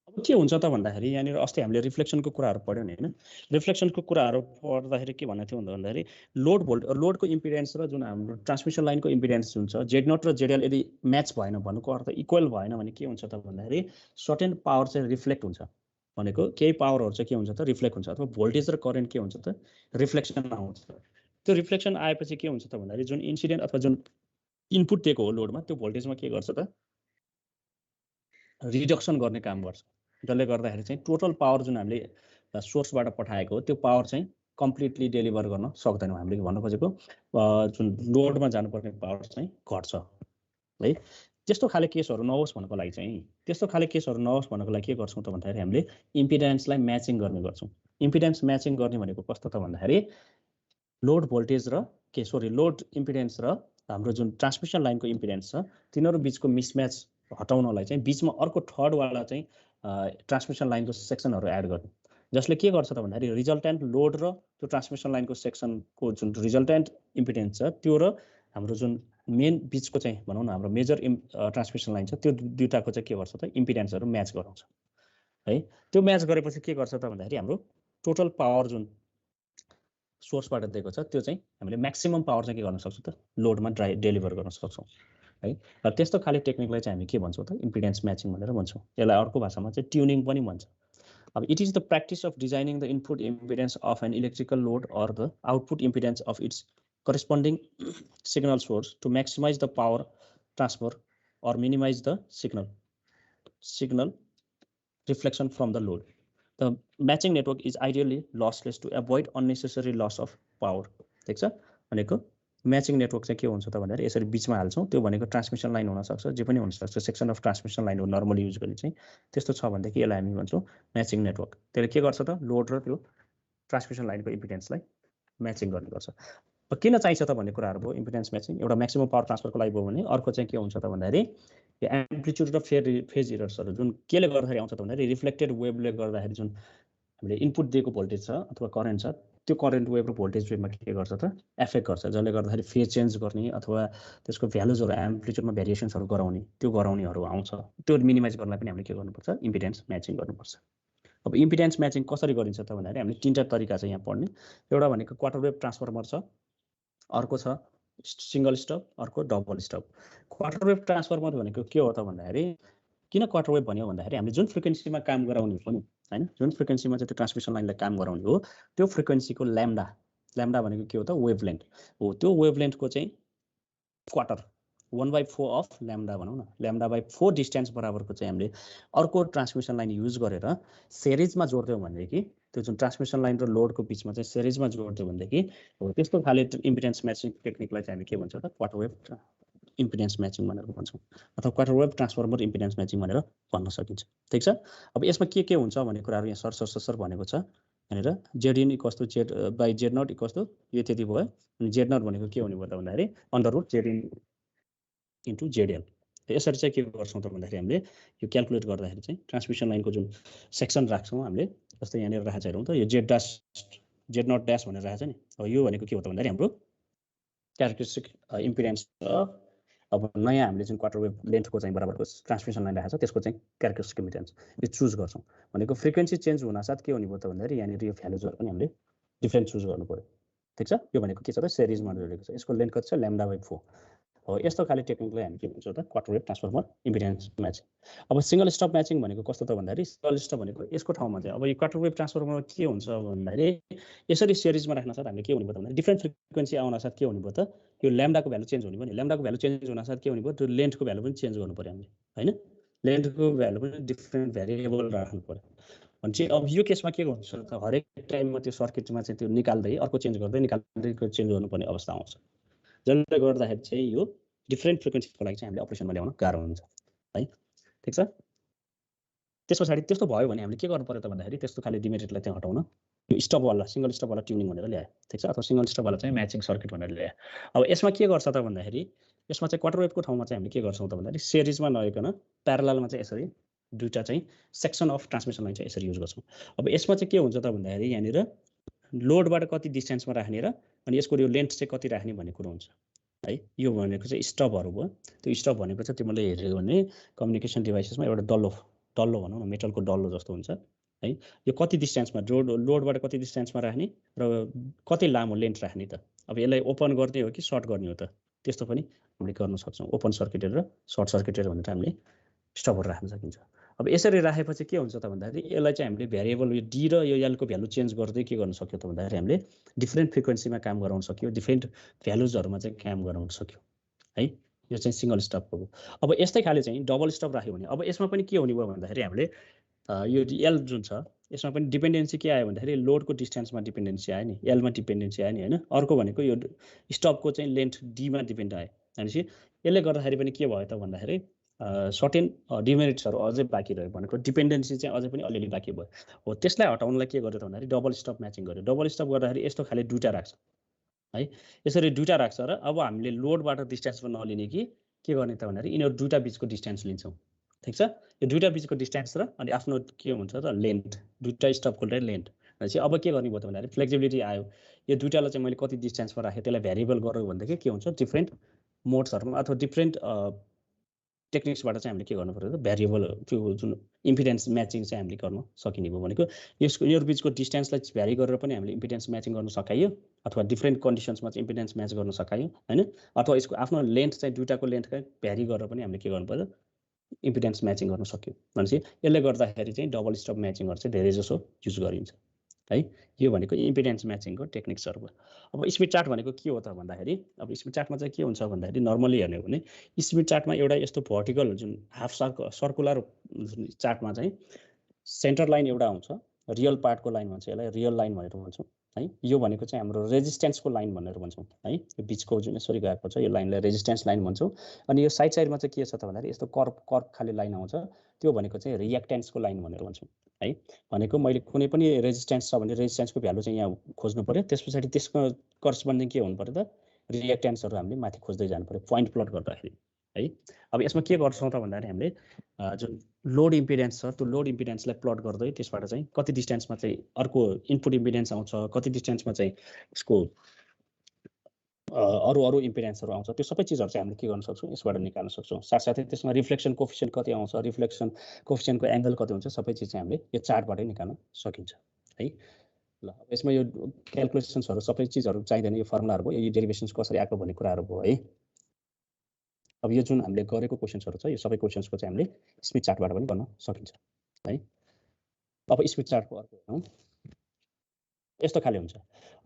अब के हुन्छ त भन्दाखेरि यहाँनिर अस्ति हामीले रिफ्लेक्सनको कुराहरू पढ्यौँ नि होइन। रिफ्लेक्सनको कुराहरू पढ्दाखेरि के भनेको थियो भन्दाखेरि लोडको इम्पिडेन्स र जुन हाम्रो ट्रान्समिसन लाइनको इम्पिडेन्स जुन छ Z0 र ZL यदि म्याच भएन भन्नुको अर्थ इक्वल भएन भने के हुन्छ त भन्दाखेरि सर्टेन पावर चाहिँ रिफ्लेक्ट हुन्छ भनेको केही पावरहरू चाहिँ के हुन्छ त रिफ्लेक्ट हुन्छ, अथवा भोल्टेज र करेन्ट के हुन्छ त रिफ्लेक्सन आउँछ। त्यो रिफ्लेक्सन आएपछि के हुन्छ त भन्दाखेरि जुन इन्सिडेन्ट अथवा जुन इनपुट दिएको हो लोडमा त्यो भोल्टेजमा के गर्छ त रिडक्सन गर्ने काम गर्छ, जसले गर्दाखेरि चाहिँ टोटल पावर जुन हामीले सोर्सबाट पठाएको हो त्यो पावर चाहिँ कम्प्लिटली डेलिभर गर्न सक्दैनौँ। हामीले भन्नु खोजेको जुन लोडमा जानुपर्ने पावर चाहिँ घट्छ है। त्यस्तो खाले केसहरू नहोस् भन्नको लागि चाहिँ के गर्छौँ त भन्दाखेरि हामीले इम्पिडेन्सलाई म्याचिङ गर्ने गर्छौँ। इम्पिडेन्स म्याचिङ गर्ने भनेको कस्तो त भन्दाखेरि लोड भोल्टेज र लोड इम्पिडेन्स र हाम्रो जुन ट्रान्समिसन लाइनको इम्पिडेन्स छ तिनीहरू बिचको मिसम्याच हटाउनलाई चाहिँ बिचमा अर्को थर्डवाला चाहिँ ट्रान्समिसन लाइनको सेक्सनहरू एड गर्ने, जसले के गर्छ त भन्दाखेरि रिजल्टेन्ट लोड र त्यो ट्रान्समिसन लाइनको सेक्सनको जुन रिजल्टेन्ट इम्पिडेन्स छ त्यो र हाम्रो जुन मेन बिचको चाहिँ भनौँ न हाम्रो मेजर ट्रान्समिसन लाइन छ त्यो दुईटाको चाहिँ के गर्छ त इम्पिडेन्सहरू म्याच गराउँछ है। त्यो म्याच गरेपछि के गर्छ त भन्दाखेरि हाम्रो टोटल पावर जुन सोर्सबाट दिएको छ त्यो चाहिँ हामीले म्याक्सिमम पावर चाहिँ के गर्न सक्छौँ त लोडमा डेलिभर गर्न सक्छौँ है। र त्यस्तो खाले टेक्निकलाई चाहिँ हामी के भन्छौँ त इम्पिडेन्स म्याचिङ भनेर भन्छौँ। यसलाई अर्को भाषामा चाहिँ ट्युनिङ पनि भन्छ। अब it is the practice of designing the input impedance of an electrical load or the output impedance of its corresponding signal source to maximize the power transfer or minimize the signal reflection from the load. The matching network is ideally lossless to avoid unnecessary loss of power. ठीक छ भनेको matching network चाहिँ के हुन्छ त भन्दाखेरि यसरी बिचमा हाल्छौँ, त्यो भनेको ट्रान्समिसन लाइन हुन सक्छ, जे पनि हुन सक्छ, सेक्सन अफ ट्रान्समिसन लाइन हो नर्मली युज गर्ने चाहिँ। त्यस्तो छ भनेदेखि यसलाई हामी भन्छौँ म्याचिङ नेटवर्क। त्यसले के गर्छ त लोड र त्यो ट्रान्समिसन लाइनको इम्पिडेन्सलाई म्याचिङ गर्ने गर्छ। किन चाहिन्छ त भन्ने कुराहरू भयो इम्पिडेन्स म्याचिङ। एउटा म्याक्सिमम पावर ट्रान्सफरको लागि भयो भने अर्को चाहिँ के हुन्छ त भन्दाखेरि यो एम्प्लिट्युड र फेज इरर्सहरू जुन केले गर्दाखेरि आउँछ त भन्दाखेरि रिफ्लेक्टेड वेभले गर्दाखेरि जुन हामीले इनपुट दिएको भोल्टेज छ अथवा करेन्ट छ त्यो करेन्ट वेभ र भोल्टेज वेभमा के गर्छ त एफेक्ट गर्छ, जसले गर्दाखेरि फेज चेन्ज गर्ने अथवा त्यसको भ्यालुजहरू एम्प्लिट्युडमा भेरिएसन्सहरू गराउनेहरू आउँछ। त्यो मिनिमाइज गर्नलाई पनि हामीले के गर्नुपर्छ इम्पिडेन्स म्याचिङ गर्नुपर्छ। अब इम्पिडेन्स म्याचिङ कसरी गरिन्छ त भन्दाखेरि हामीले तीनटा तरिका छ यहाँ पढ्ने। एउटा भनेको क्वार्टर वेभ ट्रान्सफर्मर छ, अर्को छ सिंगल स्टप, अर्को double stub. Quarter wave transformer भनेको के हो त भन्दाखेरि किन क्वार्टर वेभ भन्यो भन्दाखेरि हामीले जुन फ्रिक्वेन्सीमा काम गराउने हो नि हैन, जुन फ्रिक्वेन्सीमा चाहिँ त्यो ट्रान्समिसन लाइनलाई काम गराउने हो त्यो फ्रिक्वेन्सीको ल्याम्डा भनेको के हो त वेभलेन्थ हो। त्यो वेभलेन्थको चाहिँ क्वार्टर 1/4 अफ ल्याम्डा भनौँ न, ल्याम्डा/4 डिस्टेन्स बराबरको चाहिँ हामीले अर्को ट्रान्समिसन लाइन युज गरेर सेरिजमा जोड्यौँ भनेदेखि त्यो जुन ट्रान्समिसन लाइन र लोडको बिचमा चाहिँ सेरिजमा जोड्यौँ भनेदेखि हो त्यस्तो खाले इम्पिडेन्स म्याचिङ टेक्निकलाई चाहिँ हामी के भन्छौँ त क्वार्टर वेभ इम्पिडेन्स म्याचिङ भनेर भन्छौँ अथवा quarter wave transformer impedance matching भनेर भन्न सकिन्छ। ठिक छ। अब यसमा के हुन्छ भन्ने कुराहरू यहाँ सर भनेको छ यहाँनिर Z in equals to Z by Z naught equals to यो त्यति भयो। अनि जेड नट भनेको के हुने भयो त भन्दाखेरि अन्डररुट जेड इन इन्टु जेडएल। यसरी चाहिँ के गर्छौँ त भन्दाखेरि हामीले यो क्यालकुलेट गर्दाखेरि चाहिँ ट्रान्समिसन लाइनको जुन सेक्सन राख्छौँ हामीले, जस्तै यहाँनिर राखेको छ हेरौँ त यो जेड नट ड्यास भनेर राखेको छ नि। अब यो भनेको के हो त भन्दाखेरि हाम्रो क्यारेक्टरिस्टिक इम्पिडेन्स अब नयाँ हामीले जुन क्वार्टर वेभ लेन्थको चाहिँ बराबरको ट्रान्समिसन लाइन राखेको छ त्यसको चाहिँ क्यारेक्टरिस्टिक इम्पिडेन्स यो चुज गर्छौँ भनेको फ्रिक्वेन्सी चेन्ज हुनासाथ के हुने भयो त भन्दाखेरि यहाँनिर यो भ्यालुजहरू पनि हामीले डिफ्रेन्ट चुज गर्नु पर्यो। ठिक छ। यो भनेको के छ त सेरिजमा जोडेको छ, यसको लेन्थ कति छ ल्याम्डा/4 हो। यस्तो खाले टेक्निकलाई हामी के भन्छौँ त quarter wave transformer impedance matching. अब सिंगल स्टप म्याचिङ भनेको कस्तो त भन्दाखेरि सिंगल स्टप भनेको यसको ठाउँमा चाहिँ अब यो क्वार्टर वेभ ट्रान्सफर्मरमा के हुन्छ भन्दाखेरि यसरी सेरिजमा राख्न साथ हामीले के हुने भयो त भन्दाखेरि डिफ्रेन्ट फ्रिक्वेन्सी आउन साथ के हुने भयो त यो ल्याम्डाको भ्यालु चेन्ज हुने भयो नि। ल्याम्डाको भ्यालु चेन्ज हुन साथ के हुने भयो त्यो लेन्थको भ्यालु पनि चेन्ज गर्नु पर्यो हामीले हैन। लेन्थको भ्यालु पनि डिफ्रेन्ट भेरिएबल राख्नु पर्यो भने चाहिँ अब यो केसमा के हुन्छ त हरेक टाइममा त्यो सर्किटमा चाहिँ त्यो निकाल्दै अर्को चेन्ज गर्दै निकाल्दै चेन्ज गर्नुपर्ने अवस्था आउँछ, जसले गर्दाखेरि चाहिँ यो डिफ्रेन्ट फ्रिक्वेन्सीको लागि चाहिँ हामीले अपरेसनमा ल्याउन गाह्रो हुन्छ है। ठिक छ। त्यस पछाडि त्यस्तो भयो भने हामीले के गर्नु पर्यो त भन्दाखेरि त्यस्तो खाले डिमेरिटलाई चाहिँ हटाउन यो स्टपवाला सिंगल स्टपवाला ट्युनिङ भनेर ल्यायो। ठिक छ। अथवा सिंगल स्टपवाला चाहिँ म्याचिङ सर्किट भनेर ल्यायो। अब यसमा के गर्छ त भन्दाखेरि यसमा चाहिँ क्वार्टर वेभको ठाउँमा चाहिँ हामीले के गर्छौँ त भन्दाखेरि सेरिजमा नआइकन प्यारललमा चाहिँ यसरी दुईटा चाहिँ सेक्सन अफ ट्रान्समिसन लाइन चाहिँ यसरी युज गर्छौँ। अब यसमा चाहिँ के हुन्छ त भन्दाखेरि यहाँनिर लोडबाट कति डिस्टेन्समा राख्ने र अनि यसको यो लेन्थ चाहिँ कति राख्ने भन्ने कुरो हुन्छ है। यो भनेको चाहिँ स्टपहरू भयो। त्यो स्टप भनेको चाहिँ तिमीले हेऱ्यो भने कम्युनिकेसन डिभाइसेसमा एउटा डल्लो भनौँ न मेटलको डल्लो जस्तो हुन्छ है। यो कति डिस्टेन्समा लोडबाट कति डिस्टेन्समा राख्ने र कति लामो लेन्थ राख्ने त। अब यसलाई ओपन गर्ने हो कि सर्ट गर्ने हो त त्यस्तो पनि हामीले गर्न सक्छौँ। ओपन सर्किटेड र सर्ट सर्किटेड भनेर हामीले स्टपहरू राख्न सकिन्छ। अब यसरी राखेपछि के हुन्छ त भन्दाखेरि यसलाई चाहिँ हामीले भेरिएबल यो डी र यो एलको भ्यालु चेन्ज गर्दै के गर्न सक्यो त भन्दाखेरि हामीले डिफ्रेन्ट फ्रिक्वेन्सीमा काम गराउन सक्यो, डिफ्रेन्ट भ्यालुजहरूमा चाहिँ काम गराउन सक्यो है। यो चाहिँ सिंगल स्टपको हो। अब यस्तै खाले चाहिँ डबल स्टप राख्यो भने अब यसमा पनि के हुने भयो भन्दाखेरि हामीले यो एल जुन छ यसमा पनि डिपेन्डेन्सी के आयो भन्दाखेरि लोडको डिस्टेन्समा डिपेन्डेन्सी आयो नि, एलमा डिपेन्डेन्सी आयो नि हैन। अर्को भनेको यो स्टपको चाहिँ लेन्थ डीमा डिपेन्ड आयो भनेपछि यसले गर्दाखेरि पनि के भयो त भन्दाखेरि सर्टेन डिमेरिट्सहरू अझै बाँकी रह्यो भनेको डिपेन्डेन्सी चाहिँ अझै पनि अलिअलि बाँकी भयो हो त्यसलाई हटाउनलाई के गर्यो त भन्दाखेरि डबल स्टप म्याचिङ गर्यो डबल स्टप गर्दाखेरि यस्तो खाले दुईवटा राख्छ है यसरी दुईवटा राख्छ र अब हामीले लोडबाट डिस्टेन्स पनि नलिने कि के गर्ने त भन्दाखेरि यिनीहरू दुईवटा बिचको डिस्टेन्स लिन्छौँ ठिक छ यो दुईवटा बिचको डिस्टेन्स र अनि आफ्नो के हुन्छ त लेन्थ दुईवटा स्टपको लेन्थ चाहिँ अब के गर्ने भयो त भन्दाखेरि फ्लेक्सिबिलिटी आयो यो दुईवटालाई चाहिँ मैले कति डिस्टेन्समा राखेँ त्यसलाई भ्यारिएबल गऱ्यो भनेदेखि के हुन्छ डिफ्रेन्ट मोड्सहरूमा अथवा डिफ्रेन्ट टेक्निक्सबाट चाहिँ हामीले के गर्नु पर्यो त भ्यारिएबल त्यो जुन इम्पिडेन्स म्याचिङ चाहिँ हामीले गर्न सकिने भयो भनेको यसको यो बिचको डिस्टेन्सलाई भ्यारी गरेर पनि हामीले इम्पिडेन्स म्याचिङ गर्न सकाइयो अथवा डिफ्रेन्ट कन्डिसन्समा चाहिँ इम्पिडेन्स म्याच गर्न सकाइयो होइन अथवा यसको आफ्नो लेन्थ चाहिँ दुईवटाको लेन्थकै भ्यारी गरेर पनि हामीले के गर्नु पर्यो इम्पिडेन्स म्याचिङ गर्न सक्यो भनेपछि यसले गर्दाखेरि चाहिँ डबल स्टप म्याचिङहरू चाहिँ धेरै जसो युज गरिन्छ है यो भनेको इम्पिडेन्स म्याचिङको टेक्निक्सहरू भयो अब स्मिथ चार्ट भनेको के हो त भन्दाखेरि अब स्मिथ चार्टमा चाहिँ के हुन्छ भन्दाखेरि नर्मली हेर्ने हो भने स्मिथ चार्टमा एउटा यस्तो भर्टिकल जुन हाफ सर्कुलर चार्टमा चाहिँ सेन्टर लाइन एउटा आउँछ रियल पार्टको लाइन भन्छ यसलाई रियल लाइन भनेर भन्छौँ है यो भनेको चाहिँ हाम्रो रेजिस्टेन्सको लाइन भनेर भन्छौँ है यो बिचको जुन यसरी गएको छ यो लाइनलाई रेजिस्टेन्स लाइन भन्छौँ अनि यो साइडमा चाहिँ के छ त भन्दाखेरि यस्तो कर्भ खाले लाइन आउँछ त्यो भनेको चाहिँ रियाक्टेन्सको लाइन भनेर भन्छौँ है भनेको मैले कुनै पनि रेजिस्टेन्स छ भने रेजिस्टेन्सको भ्यालु चाहिँ यहाँ खोज्नु पर्यो त्यस पछाडि त्यसको करस्पोन्डिङ के हुनु पर्यो त रियाक्टेन्सहरू हामीले माथि खोज्दै जानु पर्यो पोइन्ट प्लट गर्दाखेरि है अब यसमा के गर्छौँ त भन्दाखेरि हामीले जुन लोड इम्पिडेन्स छ त्यो लोड इम्पिडेन्सलाई प्लट गर्दै त्यसबाट चाहिँ कति डिस्टेन्समा चाहिँ अर्को इनपुट इम्पिडेन्स आउँछ कति डिस्टेन्समा चाहिँ यसको अरू इम्पिडेन्सहरू आउँछ त्यो सबै चिजहरू चाहिँ हामीले के गर्न सक्छौँ यसबाट निकाल्न सक्छौँ साथसाथै त्यसमा रिफ्लेक्सन कोफिसियन्ट कति आउँछ रिफ्लेक्सन कोफिसियन्टको एङ्गल कति हुन्छ सबै चिज चाहिँ हामीले यो चार्टबाटै निकाल्न सकिन्छ है ल यसमा यो क्यालकुलेसन्सहरू सबै चिजहरू चाहिँदैन यो फर्मुलाहरू भयो यो डेरिभेसन्स कसरी आएको भन्ने कुराहरू भयो है अब यो जुन हामीले गरेको क्वेसन्सहरू छ यो सबै क्वेसन्सको चाहिँ हामीले स्मिथ चार्टबाट पनि गर्न सकिन्छ है अब स्मिथ चार्टको अर्को हेरौँ यस्तो खाले हुन्छ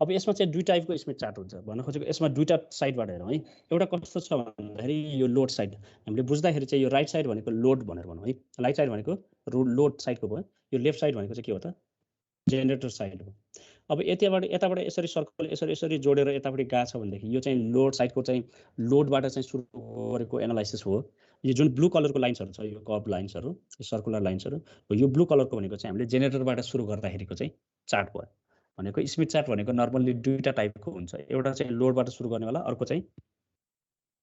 अब यसमा चाहिँ दुई टाइपको स्मिथ चार्ट हुन्छ भन्न खोजेको यसमा दुईवटा साइडबाट हेरौँ है एउटा कस्तो छ भन्दाखेरि यो लोड साइड हामीले बुझ्दाखेरि चाहिँ यो राइट साइड भनेको लोड भनेर भनौँ है राइट साइड भनेको लोड साइडको भयो यो लेफ्ट साइड भनेको चाहिँ के हो त जेनेरेटर साइड हो अब यताबाट यसरी सर्कल यसरी जोडेर यतापट्टि गएको छ भनेदेखि यो चाहिँ लोड साइडको चाहिँ लोडबाट चाहिँ सुरु गरेको एनालाइसिस हो यो जुन ब्लू कलरको लाइन्सहरू छ यो कर्भ लाइन्सहरू यो सर्कुलर लाइन्सहरू यो ब्लू कलरको भनेको चाहिँ हामीले जेनेरेटरबाट सुरु गर्दाखेरिको चाहिँ चार्ट भयो भनेको स्मिथ चार्ट भनेको नर्मल्ली दुईवटा टाइपको हुन्छ एउटा चाहिँ लोडबाट सुरु गर्नेवाला अर्को चाहिँ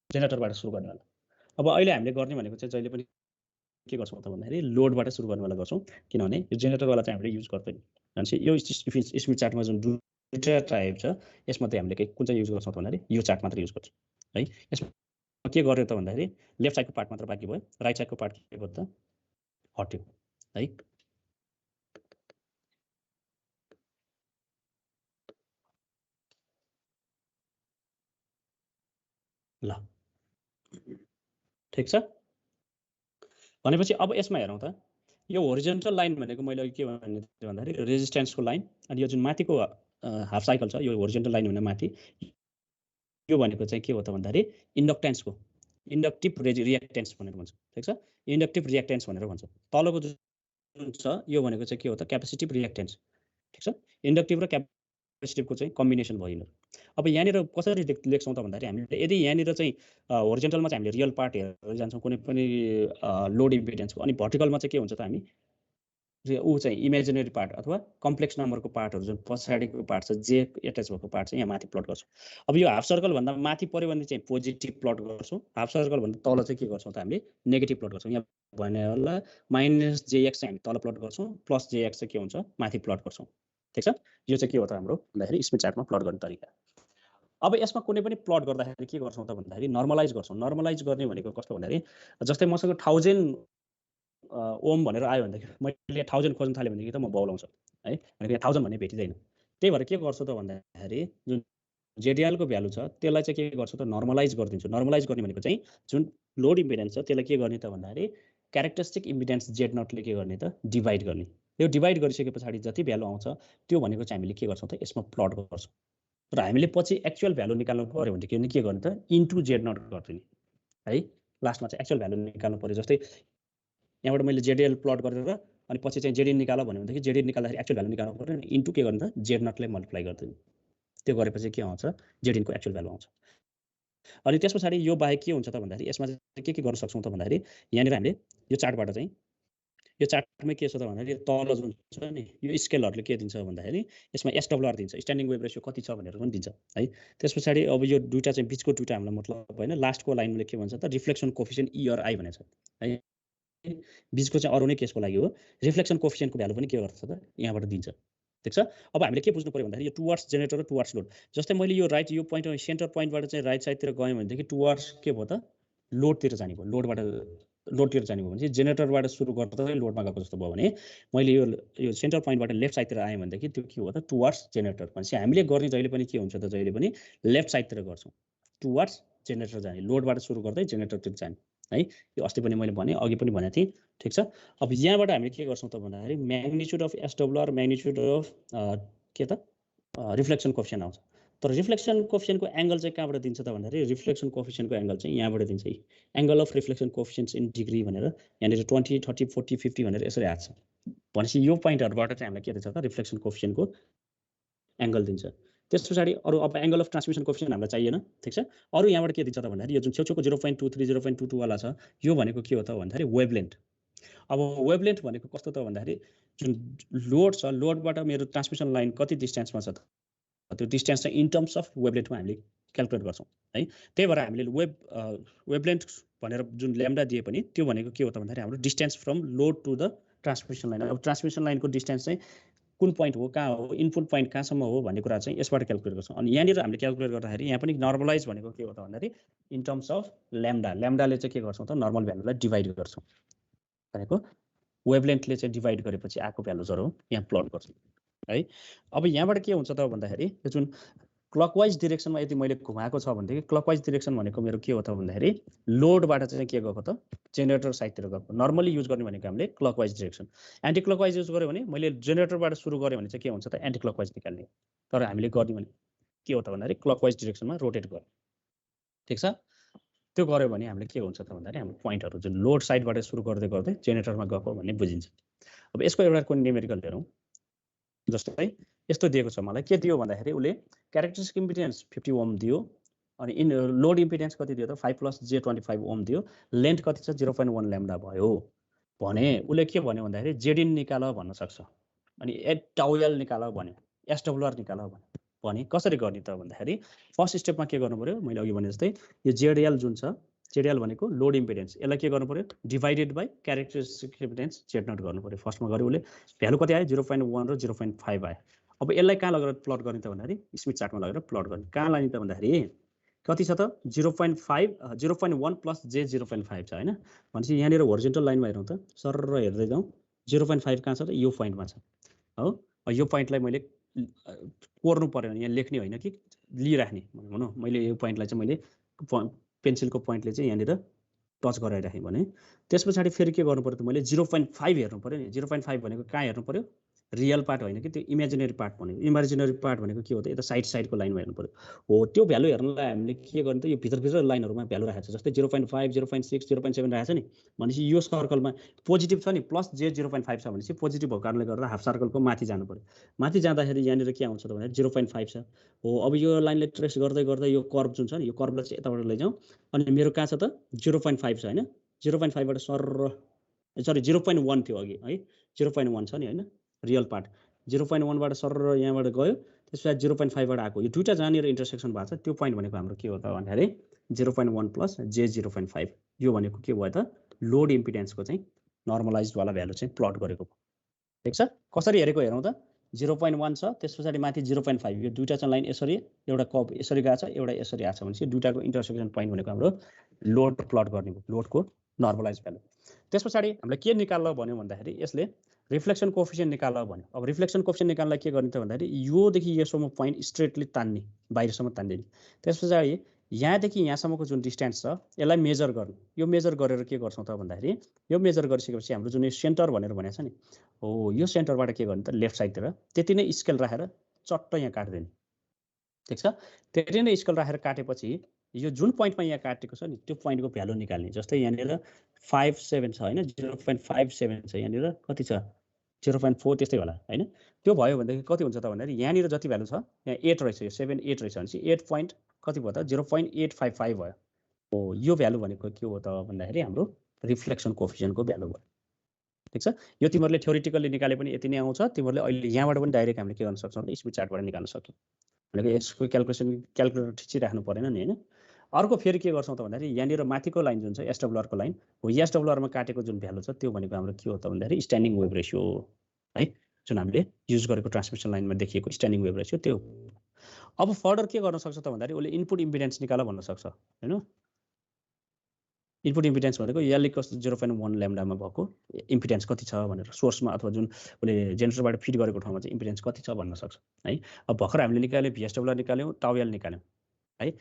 जेनेरेटरबाट सुरु गर्नेवाला अब अहिले हामीले गर्ने भनेको चाहिँ जहिले पनि के गर्छौँ त भन्दाखेरि लोडबाट सुरु गर्नेवाला गर्छौँ किनभने यो जेनेरेटरवाला चाहिँ हामीले युज गर्दैन भनेपछि यो स्मिथ चार्टमा जुन दुईवटा टाइप छ यसमध्ये हामीले कुन चाहिँ युज गर्छौँ त भन्दाखेरि यो चार्ट मात्र युज गर्छौँ है यसमा के गर्यो त भन्दाखेरि लेफ्ट साइडको पार्ट मात्र बाँकी भयो राइट साइडको पार्ट के भयो त हट्यो है ल ठिक छ भनेपछि अब यसमा हेरौँ त यो होरिजेन्टल लाइन भनेको मैले के भन्ने भन्दाखेरि रेजिस्टेन्सको लाइन अनि यो जुन माथिको हाफ साइकल छ यो होरिजेन्टल लाइन भने माथि यो भनेको चाहिँ के हो त भन्दाखेरि इन्डक्टेन्सको इन्डक्टिभ रियाक्टेन्स भनेर भन्छ ठिक छ इन्डक्टिभ रियाक्टेन्स भनेर भन्छ तलको जुन छ यो भनेको चाहिँ के हो त क्यापेसिटिभ रियाक्टेन्स ठिक छ इन्डक्टिभ र क्यापेसिटिभको चाहिँ कम्बिनेसन भयो यिनीहरू अब यहाँनिर कसरी लेख्छौँ त भन्दाखेरि हामीले यदि यहाँनिर चाहिँ होरिजेन्टलमा चाहिँ हामीले रियल पार्ट हेरेर जान्छौँ कुनै पनि लोड इम्पिडेन्सको अनि भर्टिकलमा चाहिँ के हुन्छ त हामी ऊ चाहिँ इमेजिनेरी पार्ट अथवा कम्प्लेक्स नम्बरको पार्टहरू जुन पछाडिको पार्ट छ जे एट्याच भएको पार्ट चाहिँ यहाँ माथि प्लट गर्छौँ अब यो हाफ सर्कलभन्दा माथि पऱ्यो भने चाहिँ पोजिटिभ प्लट गर्छौँ हाफ सर्कलभन्दा तल चाहिँ के गर्छौँ त हामीले नेगेटिभ प्लट गर्छौँ यहाँ भने होला माइनस जेएक्स चाहिँ हामी तल प्लट गर्छौँ प्लस जेएक्स चाहिँ के हुन्छ माथि प्लट गर्छौँ ठिक छ यो चाहिँ के हो त हाम्रो भन्दाखेरि स्मिथ चार्टमा प्लट गर्ने तरिका अब यसमा कुनै पनि प्लट गर्दाखेरि के गर्छौँ त भन्दाखेरि नर्मलाइज गर्छौँ नर्मलाइज गर्ने भनेको कस्तो भन्दाखेरि जस्तै मसँग 1000 ओम भनेर आयो भनेदेखि मैले 1000 खोज्न थालेँ भनेदेखि त म बौलाउँछ है भनेको 1000 भन्ने भेटिँदैन त्यही भएर के गर्छु त भन्दाखेरि जुन जेडिएलको भ्यालु छ त्यसलाई चाहिँ के गर्छु त नर्मलाइज गरिदिन्छु नर्मलाइज गर्ने भनेको चाहिँ जुन लोड इम्पिडेन्स छ त्यसलाई के गर्ने त भन्दाखेरि क्यारेक्टरिस्टिक इम्पिडेन्स जेड नटले के गर्ने त डिभाइड गर्ने यो डिभाइड गरिसके पछाडि जति भ्यालु आउँछ त्यो भनेको चाहिँ हामीले के गर्छौँ त यसमा प्लट गर्छौँ र हामीले पछि एक्चुअल भ्यालु निकाल्नु पर्यो भनेदेखि के गर्ने त इन्टु जेड नट गरिदिने है लास्टमा चाहिँ एक्चुअल भ्यालु निकाल्नु पर्यो जस्तै यहाँबाट मैले जेडिएल प्लट गरेर अनि पछि चाहिँ जेडिएन निकाल भनेदेखि जेडिएन निकाल्दाखेरि एक्चुअल भ्यालु निकाल्नु पर्यो नि इन्टु के गर्ने त जेड नटले मल्टिप्लाई गरिदिने त्यो गरेपछि के आउँछ जेडिएनको एक्चुअल भ्यालु आउँछ अनि त्यस पछाडि यो बाहेक के हुन्छ त भन्दाखेरि यसमा चाहिँ के गर्न सक्छौँ त भन्दाखेरि यहाँनिर हामीले यो चार्टबाट चाहिँ यो चार्टमै के छ त भन्दाखेरि तल जुन छ नि यो स्केलहरूले के दिन्छ भन्दाखेरि यसमा SWR दिन्छ, स्ट्यान्डिङ वेभ रेसियो कति छ भनेर पनि दिन्छ है। त्यस पछाडि अब यो दुईटा चाहिँ बिचको दुईटा हामीलाई मतलब होइन, लास्टको लाइनले के भन्छ त रिफ्लेक्सन कोफिसिएन्ट ERI भनेको छ है। बिचको चाहिँ अरू नै केसको लागि हो। रिफ्लेक्सन कोफिसिएन्टको भ्यालु पनि के गर्छ त यहाँबाट दिन्छ, ठिक छ। अब हामीले के बुझ्नु पर्यो भन्दाखेरि यो टुवर्ड्स जेनेरेटर र टुवर्ड्स लोड, जस्तै मैले यो राइट यो पोइन्ट सेन्टर पोइन्टबाट चाहिँ राइट साइडतिर गएँ भनेदेखि टुवर्ड्स के भयो त लोडतिर जाने भयो, लोडतिर जाने भयो भने चाहिँ जेनेरेटरबाट सुरु गर्दै लोडमा गएको जस्तो भयो भने मैले यो सेन्टर पोइन्टबाट लेफ्ट साइडतिर आएँ भनेदेखि त्यो के हो त टुवर्ड्स जेनेरेटर। भनेपछि हामीले गर्ने जहिले पनि के हुन्छ त जहिले पनि लेफ्ट साइडतिर गर्छौँ, टुवर्ड्स जेनेरेटर जाने, लोडबाट सुरु गर्दै जेनेरेटरतिर जाने है। यो अस्ति पनि मैले भने, अघि पनि भनेको थिएँ, ठिक छ। अब यहाँबाट हामीले के गर्छौँ त भन्दाखेरि magnitude of SWR, magnitude of के त रिफ्लेक्सन कोफिसिएन्ट आउँछ। तर रिफ्लेक्सन कोफिसिएन्टको एङ्गल चाहिँ कहाँबाट दिन्छ त भन्दाखेरि रिफ्लेक्सन कोफिसिएन्टको एङ्गल चाहिँ यहाँबाट दिन्छ, angle of reflection coefficients in degree भनेर यहाँनिर 20, 30, 40, 50 भनेर यसरी आएको छ। भनेपछि यो पोइन्टहरूबाट चाहिँ हामीलाई के दिन्छ त रिफ्लेक्सन कोफिसिएन्टको एङ्गल दिन्छ। त्यस पछाडि अरू अब एङ्गल अफ ट्रान्समिसन कोफिसिएन्ट हामीलाई चाहिएन, ठिक छ। अरू यहाँबाट के दिन्छ त भन्दाखेरि यो जुन छेउछेउको 0.23, 0.22 वाला छ यो भनेको के हो त भन्दाखेरि वेभलेन्थ। अब वेभलेन्थ भनेको कस्तो त भन्दाखेरि जुन लोड छ, लोडबाट मेरो ट्रान्समिसन लाइन कति डिस्टेन्समा छ त त्यो डिस्टेन्स चाहिँ इन टर्म्स अफ वेभलेन्थमा हामीले क्यालकुलेट गर्छौँ है। त्यही भएर हामीले वेभलेन्थ भनेर जुन ल्याम्डा दिए पनि त्यो भनेको के हो त भन्दाखेरि हाम्रो distance from load to the transmission line. अब ट्रान्समिसन लाइनको डिस्टेन्स चाहिँ कुन पोइन्ट हो, कहाँ हो, इनपुट पोइन्ट कहाँसम्म हो भन्ने कुरा चाहिँ यसबाट क्यालकुलेट गर्छौँ। अनि यहाँनिर हामीले क्यालकुलेट गर्दाखेरि यहाँ पनि नर्मलाइज भनेको के हो त भन्दाखेरि इन टर्म्स अफ ल्याम्डा, ल्याम्डाले चाहिँ के गर्छौँ त नर्मल भ्यालुलाई डिभाइड गर्छौँ भनेको वेभलेन्थले चाहिँ डिभाइड गरेपछि आएको भ्यालुजहरू यहाँ प्लट गर्छौँ है। अब यहाँबाट के हुन्छ त भन्दाखेरि यो जुन क्लकवाइज डिरेक्सनमा यदि मैले घुमाएको छ भनेदेखि क्लकवाइज डिरेक्सन भनेको मेरो के हो त भन्दाखेरि लोडबाट चाहिँ के गएको त जेनेरेटर साइडतिर गएको। नर्मली युज गर्ने भनेको हामीले clockwise direction. Anti clockwise use गऱ्यो भने मैले जेनेरेटरबाट सुरु गरेँ भने चाहिँ के हुन्छ त एन्टी क्लकवाइज निकाल्ने। तर हामीले गर्ने भने के हो त भन्दाखेरि क्लकवाइज डिरेक्सनमा रोटेट गर्यो, ठिक छ। त्यो गऱ्यो भने हामीले के हुन्छ त भन्दाखेरि हाम्रो पोइन्टहरू जुन लोड साइडबाट सुरु गर्दै गर्दै जेनेरेटरमा गएको भन्ने बुझिन्छ। अब यसको एउटा कुन न्युमेरिकल हेरौँ, जस्तै यस्तो दिएको छ मलाई, के दियो भन्दाखेरि उसले क्यारेक्टरिस्टिक इम्पिडेन्स 50 ओम दियो, अनि लोड इम्पिडेन्स कति दियो त 5 + j25 ओम दियो, लेन्थ कति छ 0.1 ल्याम्डा भयो भने उसले के भन्यो भन्दाखेरि जेडिन निकाल भन्न सक्छ, अनि टाउएल निकाल भन्यो, SWR निकाल भने कसरी गर्ने त भन्दाखेरि फर्स्ट स्टेपमा के गर्नु पर्यो, मैले अघि भने जस्तै यो जेडिएल जुन छ, जेडिएल भनेको लोड इम्पिडेन्स, यसलाई के गर्नु पर्यो divided by characteristic impedance Z0 गर्नु पर्यो। फर्स्टमा गऱ्यो उसले, भ्यालु कति आयो 0.1 र 0.5 आयो। अब यसलाई कहाँ लगेर प्लट गर्ने त भन्दाखेरि स्मिथ चार्टमा लगेर प्लट गर्ने। कहाँ लाने त भन्दाखेरि कति छ त 0.1 + j0.5 छ होइन। भनेपछि यहाँनिर होरिजेन्टल लाइनमा हेरौँ त, सर हेर्दै जाउँ 0.5 कहाँ छ त यो पोइन्टमा छ हो। यो पोइन्टलाई मैले कोर्नु पर्यो भने यहाँ लेख्ने होइन कि लिइराख्ने भनौँ, मैले यो पोइन्टलाई चाहिँ मैले पेन्सिलको पोइन्टले चाहिँ यहाँनिर टच गराइराखेँ भने त्यस पछाडि फेरि के गर्नु पर्यो त मैले 0.5 हेर्नु पर्यो नि। 0.5 भनेको कहाँ हेर्नु पर्यो, रियल पार्ट होइन कि त्यो इमेजिनेरी पार्ट भनेको। इमेजिनेरी पार्ट भनेको के हो त यता साइडको लाइनमा हेर्नु पर्यो हो। त्यो भ्यालु हेर्नलाई हामीले के गर्ने त यो भित्र लाइनहरूमा भ्यालु राखेको छ, जस्तै 0.5, 0.6, 0.7 राखेको छ नि। भनेपछि यो सर्कलमा पोजिटिभ छ नि, प्लस j0.5 छ भनेपछि पोजिटिभ भएको कारणले गर्दा हाफ सर्कलको माथि जानु पर्यो। माथि जाँदाखेरि यहाँनिर के आउँछ त भने 0.5 छ हो। अब यो लाइनले ट्रेस गर्दै गर्दै यो कर्भ जुन छ नि यो कर्भलाई चाहिँ यताबाट लैजाउँ, अनि मेरो कहाँ छ त 0.5 छ होइन। 0.5बाट सरी 0.1 थियो अघि है, 0.1 छ नि होइन रियल पार्ट। 0.1बाट सर यहाँबाट गयो, त्यसपछि 0.5बाट आएको, यो दुईवटा जहाँनिर इन्टरसेक्सन भएको छ त्यो पोइन्ट भनेको हाम्रो के हो त भन्दाखेरि 0.1 + j0.5। यो भनेको के भयो त लोड इम्पिडेन्सको चाहिँ नर्मलाइज्डवाला भ्यालु चाहिँ प्लट गरेको, ठिक छ। कसरी हेरेको हेरौँ त 0.1 छ, त्यस पछाडि माथि 0.5, यो दुईवटा चाहिँ लाइन यसरी एउटा कप यसरी गएको छ, एउटा यसरी आएको छ भनेपछि दुईवटाको इन्टरसेक्सन पोइन्ट भनेको हाम्रो लोड प्लट गर्ने भयो, लोडको नर्मलाइज भ्यालु। त्यस पछाडि हामीले के निकाल्न भन्यो भन्दाखेरि यसले रिफ्लेक्सन कोफिसिएन्ट निकाल भन्यो। अब रिफ्लेक्सन कोफिसिएन्ट निकाल्नलाई के गर्ने त भन्दाखेरि योदेखि योसम्म पोइन्ट स्ट्रेटली तान्ने, बाहिरसम्म तान्दिने। त्यस पछाडि यहाँदेखि यहाँसम्मको जुन डिस्टेन्स छ यसलाई मेजर गर्नु। यो मेजर गरेर के गर्छौँ त भन्दाखेरि यो मेजर गरिसकेपछि हाम्रो जुन सेन्टर भनेर भनेको छ नि हो, यो सेन्टरबाट के गर्ने त लेफ्ट साइडतिर त्यति नै स्केल राखेर चट्ट यहाँ काटिदिने, ठिक छ। त्यति नै स्केल राखेर काटेपछि यो जुन पोइन्टमा यहाँ काटेको छ नि त्यो पोइन्टको भ्यालु निकाल्ने। जस्तै यहाँनिर 57 छ होइन, 0.57 छ, यहाँनिर कति छ 0.4 त्यस्तै होला होइन। त्यो भयो भनेदेखि कति हुन्छ त भन्दाखेरि यहाँनिर जति भ्यालु छ यहाँ 8 रहेछ, यो 7, 8 रहेछ भनेपछि कति भयो त 0.855 भयो हो यो भ्यालु भनेको के हो त भन्दाखेरि हाम्रो रिफ्लेक्सन कोएफिसिएन्टको भ्यालु भयो ठीक छ यो तिमीहरूले थ्योरिटिकली निकाले पनि यति नै आउँछ तिमीहरूले अहिले यहाँबाट पनि डाइरेक्ट हामीले के गर्न सक्छौँ भने स्मिथ चार्टबाट निकाल्न सक्यौँ भनेको यसको क्याल्कुलेटर ठिचिराख्नु परेन नि होइन अर्को फेरि के गर्छौँ त भन्दाखेरि यहाँनिर माथिको लाइन जुन छ एसडब्लुआरको लाइन हो एसडब्लुआरमा काटेको जुन भ्यालु छ त्यो भनेको हाम्रो के हो त भन्दाखेरि स्ट्यान्डिङ वेभ रेसियो है जुन हामीले युज गरेको ट्रान्समिसन लाइनमा देखिएको स्ट्यान्डिङ वेभ रेसियो त्यो अब फर्दर के गर्न सक्छ त भन्दाखेरि उसले इनपुट इम्पिडेन्स निकाल भन्न सक्छ होइन इनपुट इम्पिडेन्स भनेको एल इक्वल्स 0.1 ल्याम्डामा भएको इम्पिडेन्स कति छ भनेर सोर्समा अथवा जुन उसले जेनेरेटरबाट फिड गरेको ठाउँमा चाहिँ इम्पिडेन्स कति छ भन्न सक्छ है अब भर्खर हामीले निकाल्यौँ भिएसडब्ल्युआर निकाल्यौँ टाउ एल निकाल्यौँ है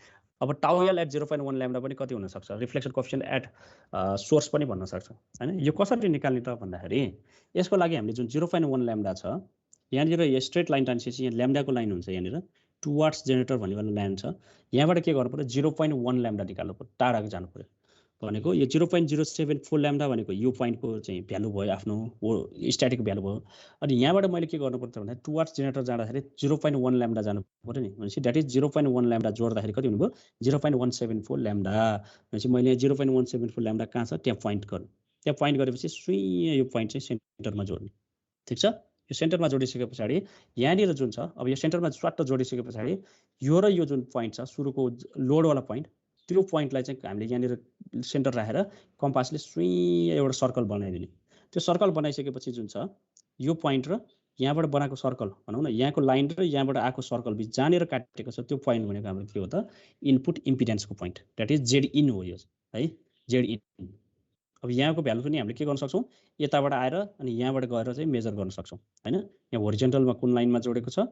अब टाउ एल एट 0.1 ल्याम्डा पनि कति हुनसक्छ रिफ्लेक्सन कोएफिसिएन्ट एट सोर्स पनि भन्न सक्छ होइन यो कसरी निकाल्ने त भन्दाखेरि यसको लागि हामीले जुन 0.1 ल्याम्डा छ यहाँनिर यो स्ट्रेट लाइन टानिसकेपछि यहाँ ल्याम्डाको लाइन हुन्छ यहाँनिर टुवार्ड्स जेनेरेटर भन्ने लाइन छ यहाँबाट के गर्नु पर्यो 0.1 ल्याम्डा निकाल्नु पर्यो टाढा जानु पर्यो भनेको यो 0.074 ल्याम्डा भनेको यो पोइन्टको चाहिँ भ्यालु भयो आफ्नो स्ट्याटिक भ्यालु भयो अनि यहाँबाट मैले के गर्नुपर्छ भन्दा टुवार्ड्स जेनेरेटर जाँदाखेरि 0.1 ल्याम्डा जानु पर्यो नि भनेपछि द्याट इज 0.1 ल्याम्डा जोड्दाखेरि कति हुनुभयो 0.174 ल्याम्डा भनेपछि मैले 0.174 ल्याम्डा कहाँ छ त्यहाँ पोइन्ट गर्नु त्यहाँ पोइन्ट गरेपछि सुई यो पोइन्ट चाहिँ सेन्टरमा जोड्नु ठिक छ यो सेन्टरमा जोडिसके पछाडि यहाँनिर जुन छ अब यो सेन्टरमा स्वाट जोडिसके पछाडि यो र यो जुन पोइन्ट छ सुरुको लोडवाला पोइन्ट त्यो पोइन्टलाई चाहिँ हामीले यहाँनिर सेन्टर राखेर कम्पासले सुई एउटा सर्कल बनाइदिने त्यो सर्कल बनाइसकेपछि जुन छ यो पोइन्ट र यहाँबाट बनाएको सर्कल भनौँ न यहाँको लाइन र यहाँबाट आएको सर्कल बिच जहाँनिर काटेको छ त्यो पोइन्ट भनेको हाम्रो के हो त इनपुट इम्पिडेन्सको point that is Z in हो यो है जेड इन अब यहाँको भ्यालु पनि हामीले के गर्न सक्छौँ यताबाट आएर अनि यहाँबाट गएर चाहिँ मेजर गर्न सक्छौँ होइन यहाँ होरिजेन्टलमा कुन लाइनमा जोडेको छ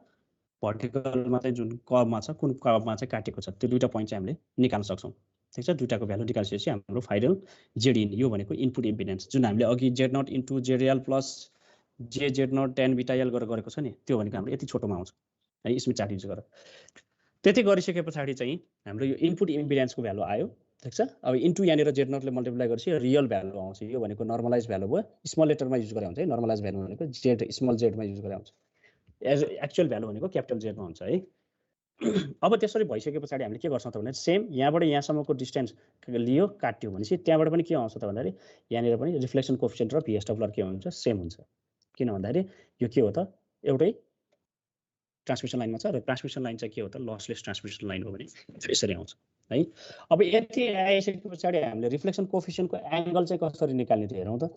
भर्टिकलमा चाहिँ जुन कर्वमा छ कुन कर्वमा चाहिँ काटेको छ त्यो दुईटा पोइन्ट चाहिँ हामीले निकाल्न सक्छौँ ठिक छ दुईटाको भ्यालु निकालिसकेपछि हाम्रो फाइनल जेड इन यो भनेको इनपुट इम्पिडेन्स जुन हामीले अघि Z naught into ZL plus Z naught tan beta L गरेर गरेको छ नि त्यो भनेको हाम्रो यति छोटोमा आउँछ है स्मिथ चार्ट युज गरेर त्यति गरिसके पछाडि चाहिँ हाम्रो यो इनपुट इम्पिडेन्सको भ्यालु आयो ठिक छ अब इन्टु यहाँनिर जेड नटले मल्टिप्लाई गरेपछि रियल भ्यालु आउँछ यो भनेको नर्मलाइज भ्यालु भयो स्मल लेटरमा युज गरे हुन्छ है नर्मलाइज भ्यालु भनेको जेड स्मल जेडमा युज गरे हुन्छ एज एक्चुअल भ्यालु भनेको क्यापिटल जेडमा हुन्छ है अब त्यसरी भइसके पछाडि हामीले के गर्छौँ त भने सेम यहाँबाट यहाँसम्मको डिस्टेन्स लियो काट्यो भनेपछि त्यहाँबाट पनि के आउँछ त भन्दाखेरि यहाँनिर पनि रिफ्लेक्सन कोएफिसिएन्ट र भिएसडब्ल्युआर के हुन्छ सेम हुन्छ किन भन्दाखेरि यो के हो त एउटै ट्रान्समिसन लाइनमा छ र ट्रान्समिसन लाइन चाहिँ के हो त लसलेस ट्रान्समिसन लाइन हो भने यसरी आउँछ है अब यति आइसके पछाडि हामीले रिफ्लेक्सन कोएफिसिएन्टको एङ्गल चाहिँ कसरी निकाल्ने थियो हेरौँ त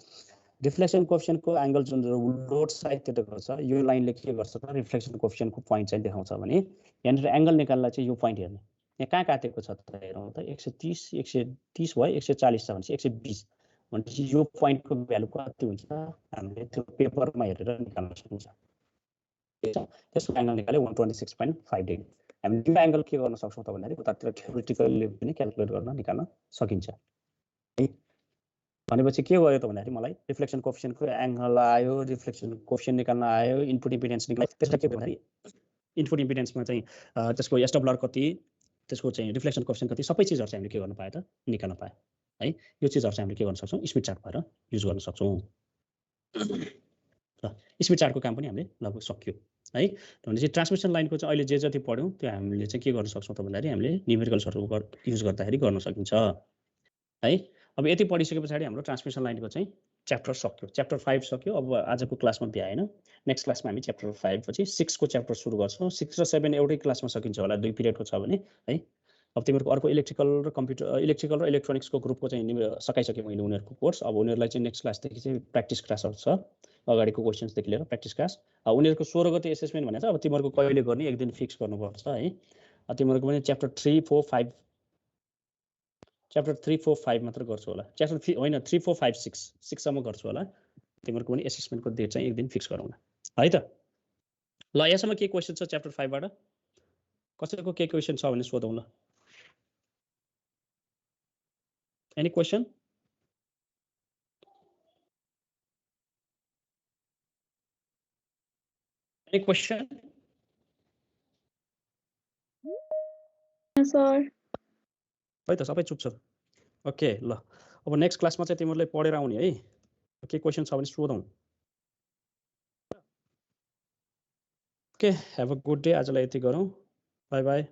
रिफ्लेक्सन कोएफिसिएन्टको एङ्गल जुन लोड साइडतिरको छ यो लाइनले के गर्छ त रिफ्लेक्सन कोएफिसिएन्टको पोइन्ट चाहिँ देखाउँछ भने यहाँनिर एङ्गल निकाल्दा चाहिँ यो पोइन्ट हेर्ने यहाँ कहाँ काटेको छ त हेरौँ त 130 भयो 140 छ भनेपछि 120 भनेपछि यो पोइन्टको भ्यालु कति हुन्छ हामीले त्यो पेपरमा हेरेर निकाल्न सकिन्छ त्यसको एङ्गल निकाल्यो 126.5 डिग्री हामीले त्यो एङ्गल के गर्न सक्छौँ त भन्दाखेरि उतातिर थ्योरिटिकली पनि क्याल्कुलेट गर्न निकाल्न सकिन्छ है भनेपछि के भयो त भन्दाखेरि मलाई रिफ्लेक्सन कोएफिसिएन्टको एङ्गल आयो रिफ्लेक्सन कोएफिसिएन्ट निकाल्न आयो इनपुट इम्पिडेन्स निकाल्यो त्यसलाई के भन्दाखेरि इनपुट इम्पिडेन्समा चाहिँ त्यसको एसडब्ल्युआर कति त्यसको चाहिँ रिफ्लेक्सन कोएफिसिएन्ट कति सबै चिजहरू चाहिँ हामीले के गर्न पायो त निकाल्न पायो है यो चिजहरू चाहिँ हामीले के गर्न सक्छौँ स्मिथ चार्ट भएर युज गर्न सक्छौँ र स्मिथ चार्टको काम पनि हामीले लगभग सक्यो है भनेपछि ट्रान्समिसन लाइनको चाहिँ अहिले जे जति पढ्यौँ त्यो हामीले चाहिँ के गर्न सक्छौँ त भन्दाखेरि हामीले न्युमेरिकल्सहरू युज गर्दाखेरि गर्न सकिन्छ है अब यति पढिसके पछाडि हाम्रो ट्रान्समिसन लाइनको चाहिँ च्याप्टर सक्यो च्याप्टर 5 सक्यो अब आजको क्लासमा भ्याएन नेक्स्ट क्लासमा हामी च्याप्टर 5 पछि 6 को च्याप्टर सुरु गर्छौँ 6 र 7 एउटै क्लासमा सकिन्छ होला 2 पिरियडको छ भने है अब तिमीहरूको अर्को इलेक्ट्रिकल र इलेक्ट्रोनिक्सको ग्रुपको चाहिँ सकाइसक्यो मैले उनीहरूको कोर्स अब उनीहरूलाई चाहिँ नेक्स्ट क्लासदेखि चाहिँ प्र्याक्टिस क्लासहरू छ अगाडिको क्वेसन्सदेखि लिएर प्र्याक्टिस क्लास उनीहरूको 16 गते एसेसमेन्ट भनेको छ अब तिमीहरूको कहिले गर्ने एक दिन फिक्स गर्नुपर्छ है तिमीहरूको पनि च्याप्टर 3, 4, 5 च्याप्टर 3, 4, 5 मात्र गर्छु होला च्याप्टर 3 होइन 3, 4, 5, 6 सम्म गर्छु होला तिमीहरूको पनि एसेसमेन्टको डेट चाहिँ एक दिन फिक्स गरौँ है त ल यहाँसम्म के क्वेसन छ च्याप्टर 5 बाट कसैको के क्वेसन छ भने सोधौँ ल any question any question sir है त सबै चुप छ ओके ल अब नेक्स्ट क्लासमा चाहिँ तिमीहरूले पढेर आउने है के क्वेसन छ भने सोधौँ okay have a good day आजलाई यति गरौँ बाई बाई